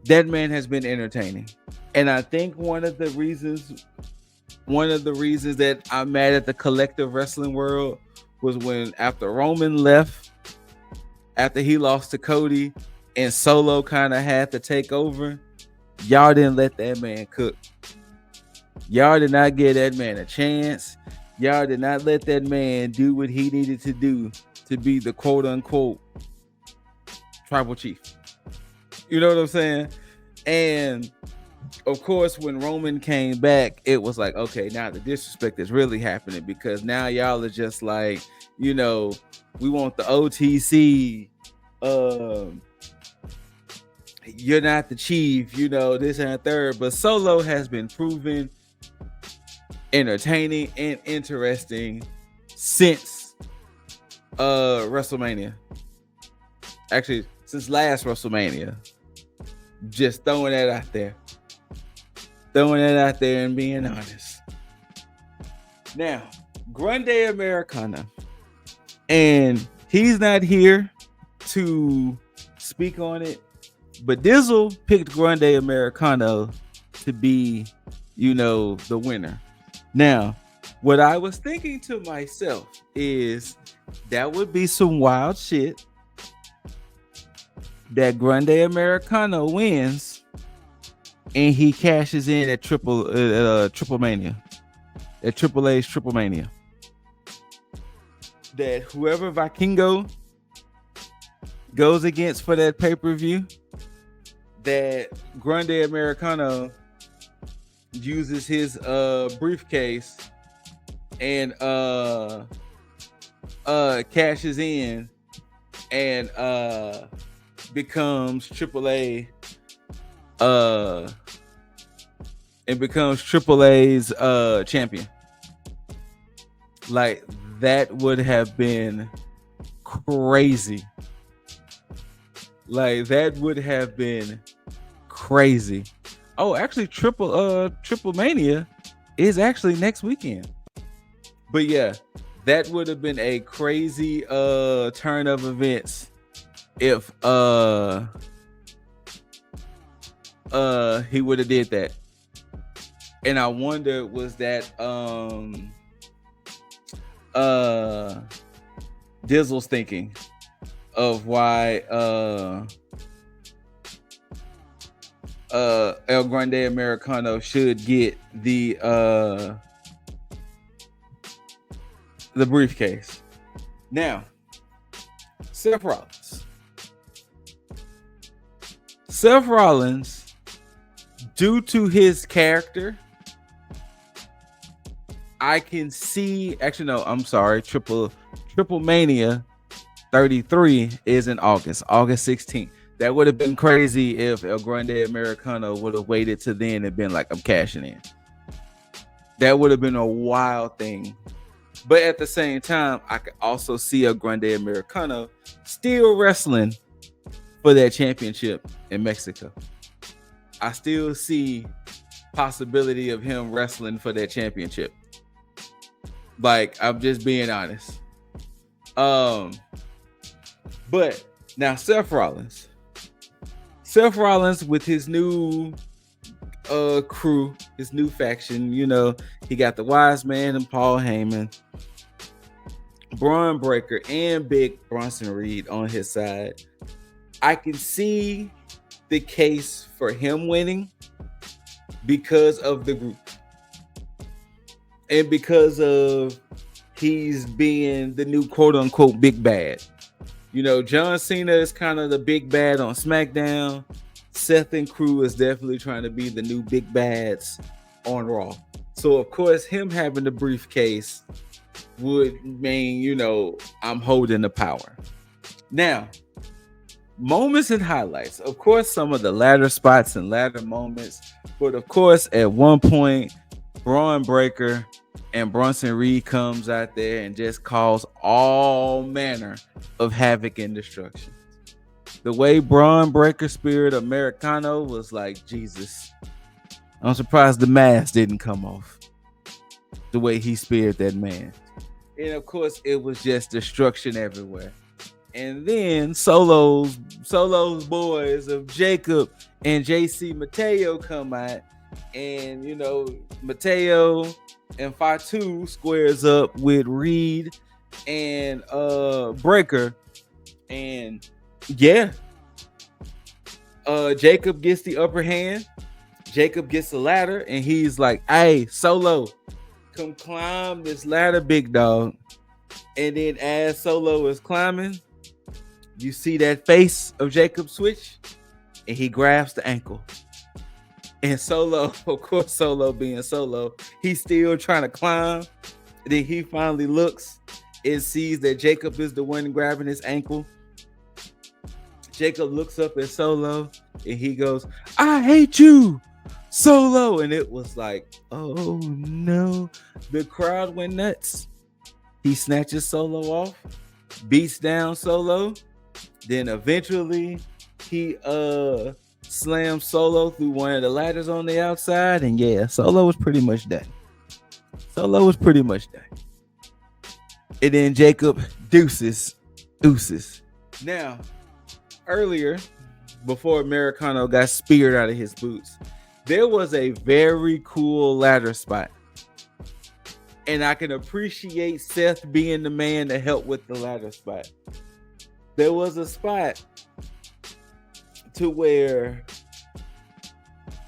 that man has been entertaining. And I think one of the reasons that I'm mad at the collective wrestling world was when, after Roman left, after he lost to Cody and Solo kind of had to take over, y'all didn't let that man cook. Y'all did not give that man a chance. Y'all did not let that man do what he needed to do to be the quote unquote tribal chief. You know what I'm saying? And of course, when Roman came back, it was like, okay, now the disrespect is really happening, because now y'all are just like, you know, we want the OTC. You're not the chief, you know, this and third. But Solo has been proven entertaining and interesting since WrestleMania. Actually, since last WrestleMania. Just throwing that out there. And being honest. Now, Grande Americana. And he's not here to speak on it, but Dizzle picked Grande Americano to be, you know, the winner. Now, what I was thinking to myself is that would be some wild shit that Grande Americano wins and he cashes in at Triple Mania, at Triple A's Triple Mania. That whoever Vikingo goes against for that pay-per-view, that Grande Americano uses his briefcase and cashes in and becomes Triple A and becomes Triple A's champion. Like, that would have been crazy. Like, that would have been crazy. Oh, actually, Triple Mania is actually next weekend. But yeah, That would have been a crazy turn of events if he would have did that. And I wonder, was that Dizzle's thinking of why El Grande Americano should get the briefcase. Now, Seth Rollins, due to his character, I can see. Actually, no, I'm sorry. Triple Mania 33 is in August 16th. That would have been crazy if El Grande Americano would have waited to then and been like, I'm cashing in. That would have been a wild thing. But at the same time, I could also see El Grande Americano still wrestling for that championship in Mexico. I still see possibility of him wrestling for that championship. Like, I'm just being honest. But now Seth Rollins with his new crew, his new faction, you know, he got the Wise Man and Paul Heyman, Braun Breaker and Big Bronson Reed on his side. I can see the case for him winning because of the group and because of he's being the new quote unquote big bad. You know, John Cena is kind of the big bad on SmackDown. Seth and crew is definitely trying to be the new big bads on Raw. So of course, him having the briefcase would mean, you know, I'm holding the power. Now, moments and highlights. Of course, some of the ladder spots and ladder moments. But of course, at one point, Braun Breaker and Bronson Reed comes out there and just cause all manner of havoc and destruction. The way Braun Breaker Spirit Americano was like, Jesus. I'm surprised the mask didn't come off. The way he speared that man. And of course, it was just destruction everywhere. And then Solo's boys of Jacob and JC Mateo come out. And, you know, Mateo and Fatu squares up with Reed and Breaker. And yeah, Jacob gets the upper hand. Jacob gets the ladder and he's like, hey, Solo, come climb this ladder, big dog. And then as Solo is climbing, you see that face of Jacob switch and he grabs the ankle. And Solo, of course, Solo being Solo, he's still trying to climb. Then he finally looks and sees that Jacob is the one grabbing his ankle. Jacob looks up at Solo and he goes, I hate you, Solo. And it was like, oh no. The crowd went nuts. He snatches Solo off, beats down Solo. Then eventually he slams Solo through one of the ladders on the outside. And yeah, Solo was pretty much done. And then Jacob deuces. Now, earlier, before Americano got speared out of his boots, there was a very cool ladder spot. And I can appreciate Seth being the man to help with the ladder spot. There was a spot to where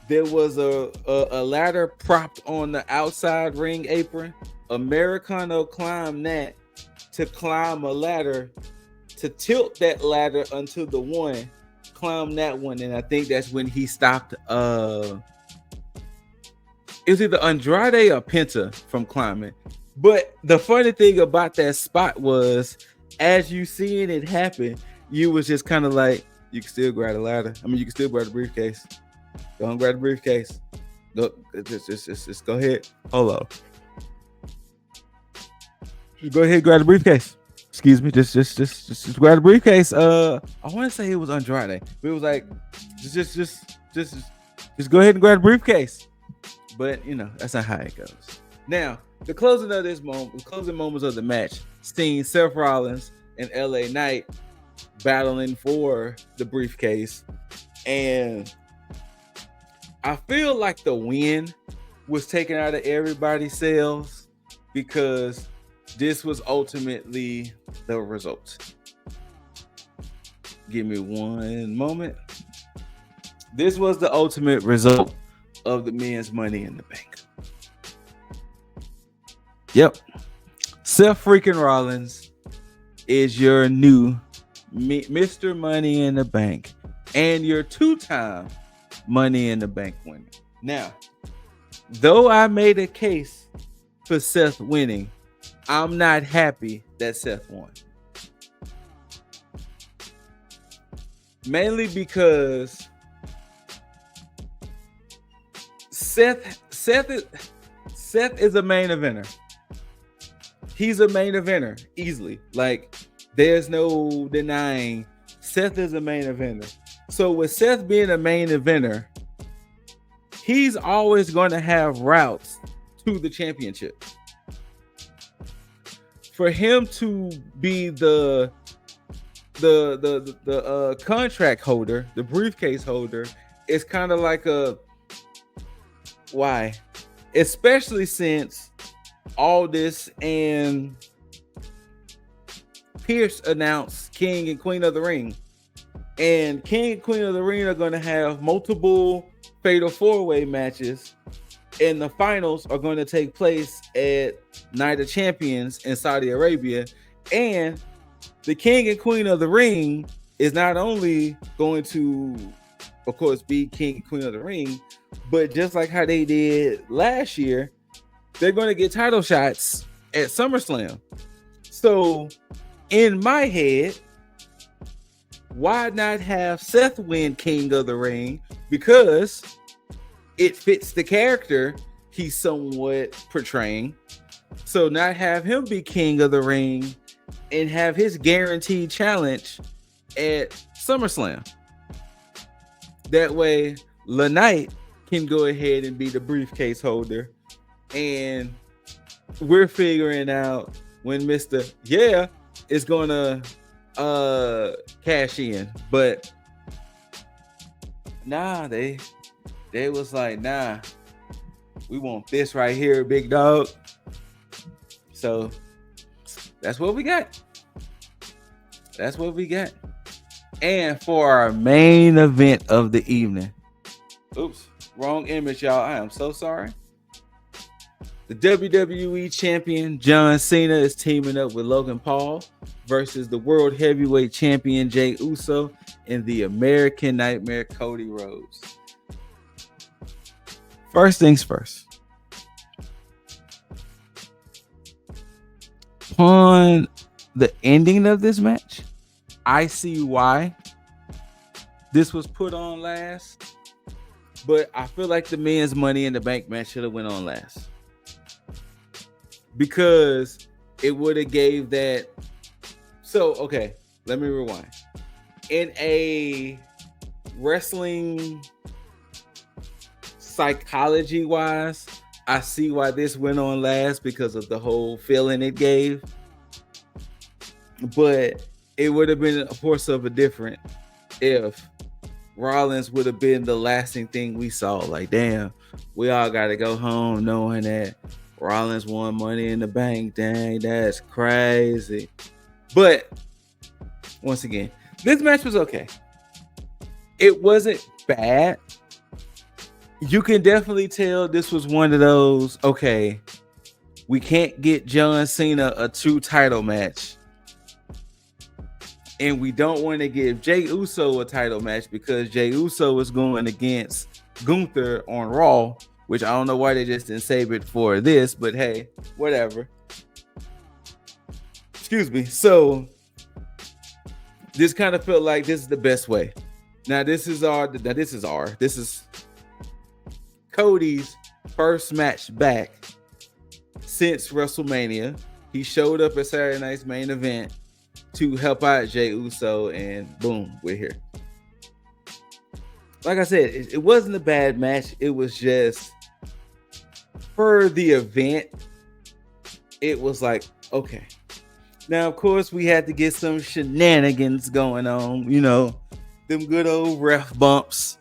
there was a ladder propped on the outside ring apron. Americano climbed that to climb a ladder, to tilt that ladder unto the one, climb that one. And I think that's when he stopped. It was either Andrade or Penta from climbing. But the funny thing about that spot was, as you seeing it happen, you was just kind of like, you can still grab the ladder. I mean, you can still grab the briefcase. Go on, grab the briefcase. Look, just go ahead. Hold on. Just go ahead, grab the briefcase. Excuse me, just grab the briefcase. I want to say it was Andrade, but it was like, just go ahead and grab the briefcase. But you know, that's not how it goes. Now, the closing moments of the match, seeing Seth Rollins and LA Knight battling for the briefcase, and I feel like the win was taken out of everybody's sales because this was ultimately the result. Give me one moment. This was the ultimate result of the men's Money in the Bank. Yep. Seth freaking Rollins is your new Mr. Money in the Bank and your two-time Money in the Bank winner. Now, though I made a case for Seth winning, I'm not happy that Seth won. Mainly because Seth is a main eventer. He's a main eventer easily. Like, there's no denying Seth is a main eventer. So with Seth being a main eventer, he's always going to have routes to the championship. For him to be the contract holder, the briefcase holder, is kind of like a why, especially since Aldis and Pierce announced King and Queen of the Ring, and King and Queen of the Ring are going to have multiple fatal four-way matches, and the finals are going to take place at Night of Champions in Saudi Arabia. And the King and Queen of the Ring is not only going to, of course, be King and Queen of the Ring, but just like how they did last year, they're going to get title shots at SummerSlam. So in my head, why not have Seth win King of the Ring? Because it fits the character he's somewhat portraying. So not have him be King of the Ring and have his guaranteed challenge at SummerSlam. That way, LaKnight can go ahead and be the briefcase holder. And we're figuring out when Mr. Yeah is going to cash in. But nah, they was like, nah, we want this right here, big dog. So that's what we got. That's what we got. And for our main event of the evening. Oops, wrong image, y'all. I am so sorry. The WWE champion John Cena is teaming up with Logan Paul versus the World Heavyweight Champion Jey Uso and the American Nightmare Cody Rhodes. First things first. Upon the ending of this match, I see why this was put on last, but I feel like the men's Money in the Bank match should have went on last, because it would have gave that. So, okay, let me rewind. In a wrestling psychology wise, I see why this went on last because of the whole feeling it gave. But it would have been a horse of a different if Rollins would have been the lasting thing we saw. Like, damn, we all got to go home knowing that Rollins won Money in the Bank. Dang, that's crazy. But once again, this match was okay. It wasn't bad. You can definitely tell this was one of those, okay, we can't get John Cena a true title match, and we don't want to give Jey Uso a title match because Jey Uso is going against Gunther on Raw, which I don't know why they just didn't save it for this, but hey, whatever. Excuse me. So this kind of felt like this is the best way. This is Cody's first match back since WrestleMania. He showed up at Saturday Night's Main Event to help out Jey Uso, and boom, we're here. Like I said, it wasn't a bad match. It was just for the event, it was like, okay. Now, of course, we had to get some shenanigans going on, them good old ref bumps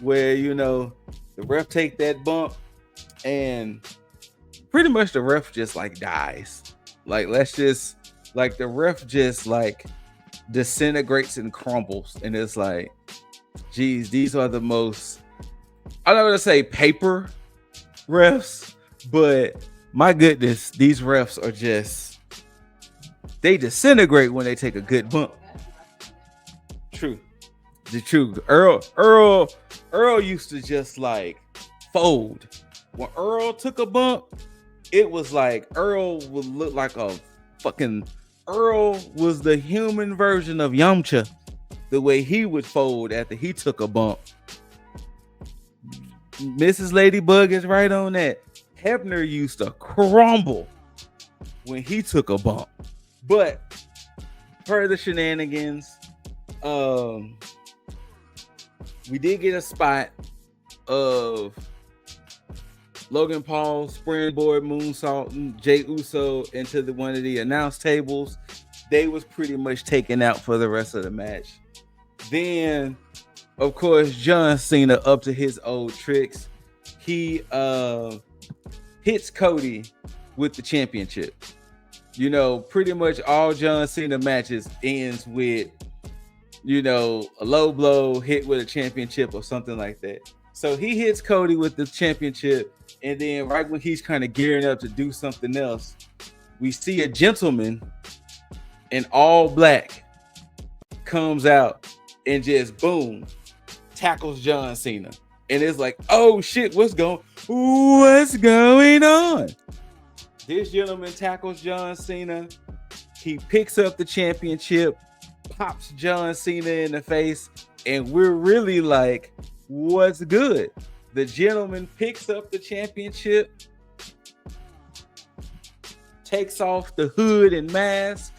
where, the ref take that bump and pretty much the ref just like dies. Like, the ref just like disintegrates and crumbles. And it's like, geez, these are the most, I'm not going to say paper refs, but my goodness, these refs are just, they disintegrate when they take a good bump. True. The truth. Earl used to just like fold. When Earl took a bump, it was like Earl would look like a fucking, Earl was the human version of Yamcha, the way he would fold after he took a bump. Mrs. Ladybug is right on that. Hebner used to crumble when he took a bump. But per the shenanigans, we did get a spot of Logan Paul springboard moonsaulting Jey Uso into one of the announce tables. They was pretty much taken out for the rest of the match. Then, of course, John Cena, up to his old tricks, he hits Cody with the championship. Pretty much all John Cena matches ends with, a low blow hit with a championship or something like that. So he hits Cody with the championship, and then right when he's kind of gearing up to do something else, we see a gentleman in all black comes out and just boom, tackles John Cena. And it's like, oh shit, what's going on? This gentleman tackles John Cena. He picks up the championship, pops John Cena in the face, and we're really like, what's good? The gentleman picks up the championship, takes off the hood and mask.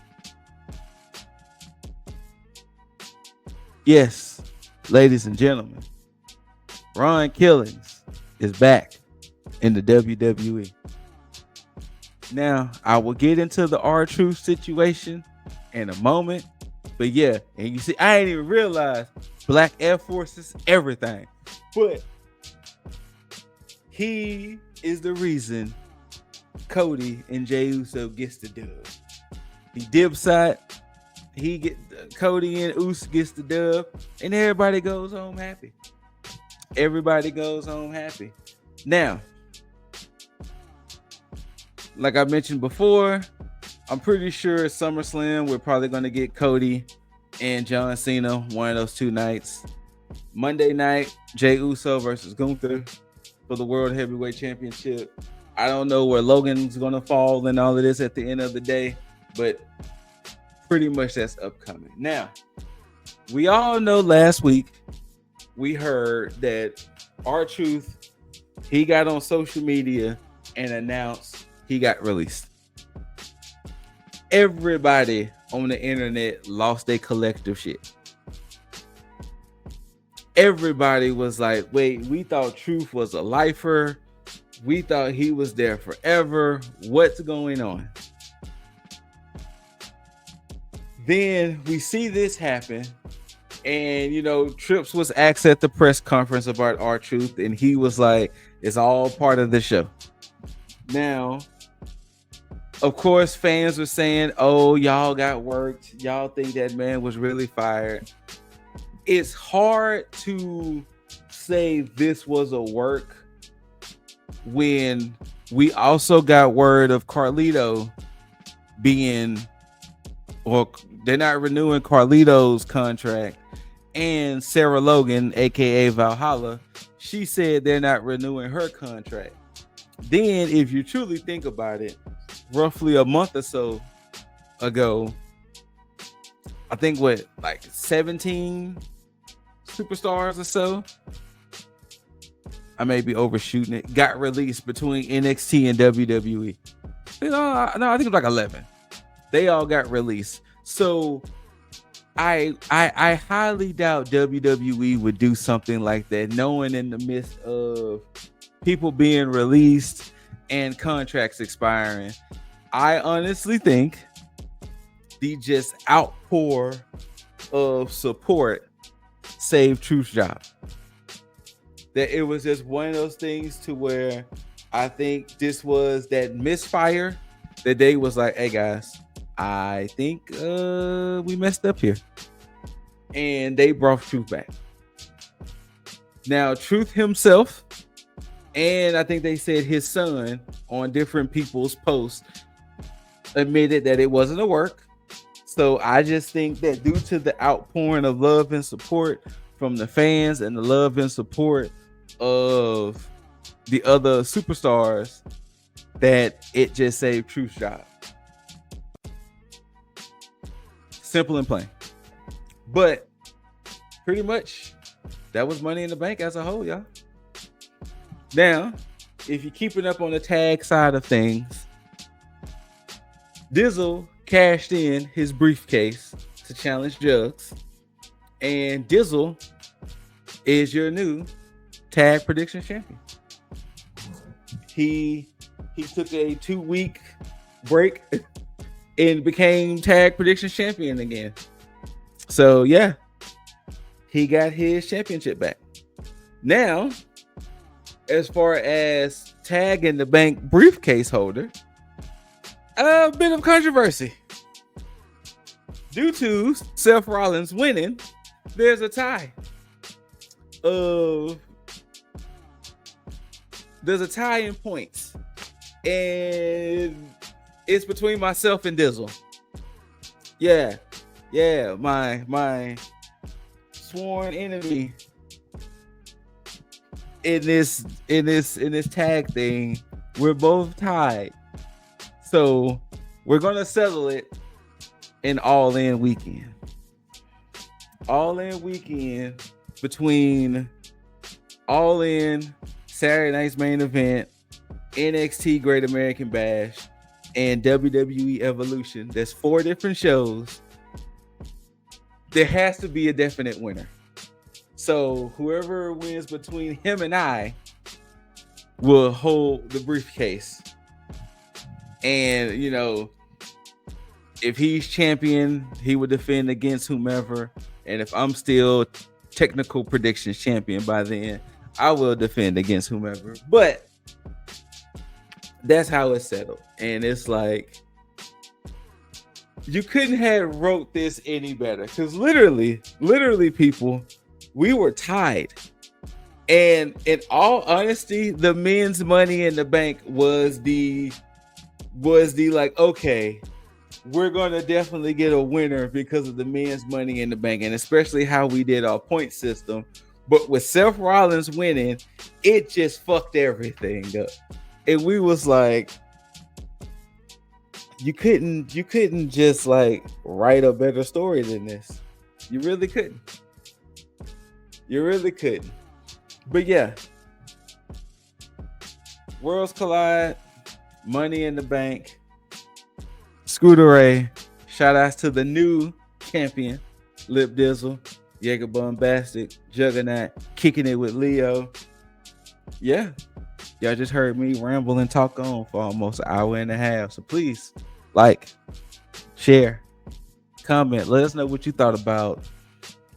Yes, ladies and gentlemen, Ron Killings is back in the WWE. Now, I will get into the R-Truth situation in a moment. But yeah, and you see, I ain't even realized Black Air Forces, everything. But he is the reason Cody and Jey Uso gets the dub. He dipside, Cody and Uso gets the dub, and everybody goes home happy. Everybody goes home happy. Now, like I mentioned before, I'm pretty sure at SummerSlam we're probably going to get Cody and John Cena one of those two nights. Monday night, Jey Uso versus Gunther for the World Heavyweight Championship. I don't know where Logan's going to fall in all of this at the end of the day, but pretty much that's upcoming. Now, we all know last week we heard that R-Truth, he got on social media and announced he got released. Everybody on the internet lost their collective shit. Everybody was like, wait, we thought Truth was a lifer. We thought he was there forever. What's going on? Then we see this happen. And, Trips was asked at the press conference about R-Truth, and he was like, it's all part of the show. Now, of course, fans were saying, oh, y'all got worked. Y'all think that man was really fired. It's hard to say this was a work when we also got word of Carlito they're not renewing Carlito's contract, and Sarah Logan, aka Valhalla, she said they're not renewing her contract. Then, if you truly think about it, roughly a month or so ago, I think 17 superstars or so, I may be overshooting it, got released between NXT and WWE. No, I think it was like 11. They all got released. So I highly doubt WWE would do something like that, knowing in the midst of people being released and contracts expiring, I honestly think the just outpour of support saved Truth's job. That it was just one of those things to where I think this was that misfire that they was like, hey guys, I think we messed up here. And they brought Truth back. Now, Truth himself, and I think they said his son on different people's posts admitted that it wasn't a work. So I just think that due to the outpouring of love and support from the fans and the love and support of the other superstars, that it just saved Truth's job. Simple and plain. But pretty much that was Money in the Bank as a whole, y'all. Now, if you're keeping up on the tag side of things, Dizzle cashed in his briefcase to challenge Juggs, and Dizzle is your new tag prediction champion. He took a 2-week break and became tag prediction champion again. So yeah, he got his championship back. Now, as far as Tag in the Bank briefcase holder, a bit of controversy. Due to Seth Rollins winning, there's a tie. There's a tie in points, and it's between myself and Dizzle. Yeah, my sworn enemy in this tag thing. We're both tied, so we're gonna settle it in All In Weekend. All In Weekend between All In, Saturday Night's Main Event, NXT Great American Bash, and WWE Evolution. There's 4 different shows. There has to be a definite winner. So whoever wins between him and I will hold the briefcase. And, you know, if he's champion, he will defend against whomever. And if I'm still technical predictions champion by then, I will defend against whomever. But that's how it's settled. And it's like, you couldn't have wrote this any better. Because literally, people, we were tied. And in all honesty, the men's Money in the Bank was the like, okay, we're gonna definitely get a winner because of the men's Money in the Bank, and especially how we did our point system. But with Seth Rollins winning, it just fucked everything up. And we was like, you couldn't just like write a better story than this. You really couldn't. But yeah, Worlds Collide, Money in the Bank, ScooterRay. Shout outs to the new champion, Lip Dizzle, Jaeger Bombastic, Juggernaut, kicking it with Leo. Yeah, y'all just heard me ramble and talk on for almost an hour and a half. So please like, share, comment. Let us know what you thought about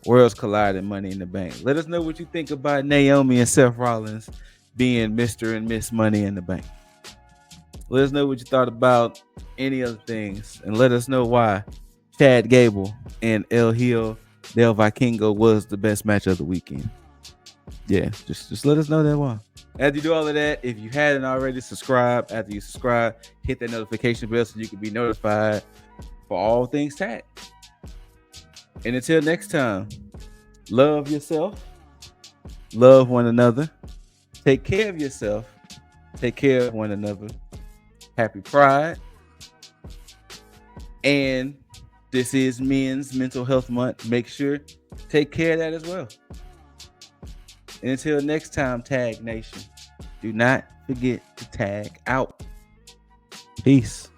Worlds Collide and Money in the Bank. Let us know what you think about Naomi and Seth Rollins being Mr. and Miss Money in the Bank. Let us know what you thought about any other things, and let us know why Chad Gable and El Hill Del Vikingo was the best match of the weekend. Yeah, just let us know that one. After you do all of that, if you hadn't already, subscribe. After you subscribe, hit that notification bell so you can be notified for all things tag. And until next time, love yourself, love one another, take care of yourself, take care of one another. Happy Pride. And this is Men's Mental Health Month. Make sure take care of that as well. And until next time, Tag Nation, do not forget to tag out. Peace.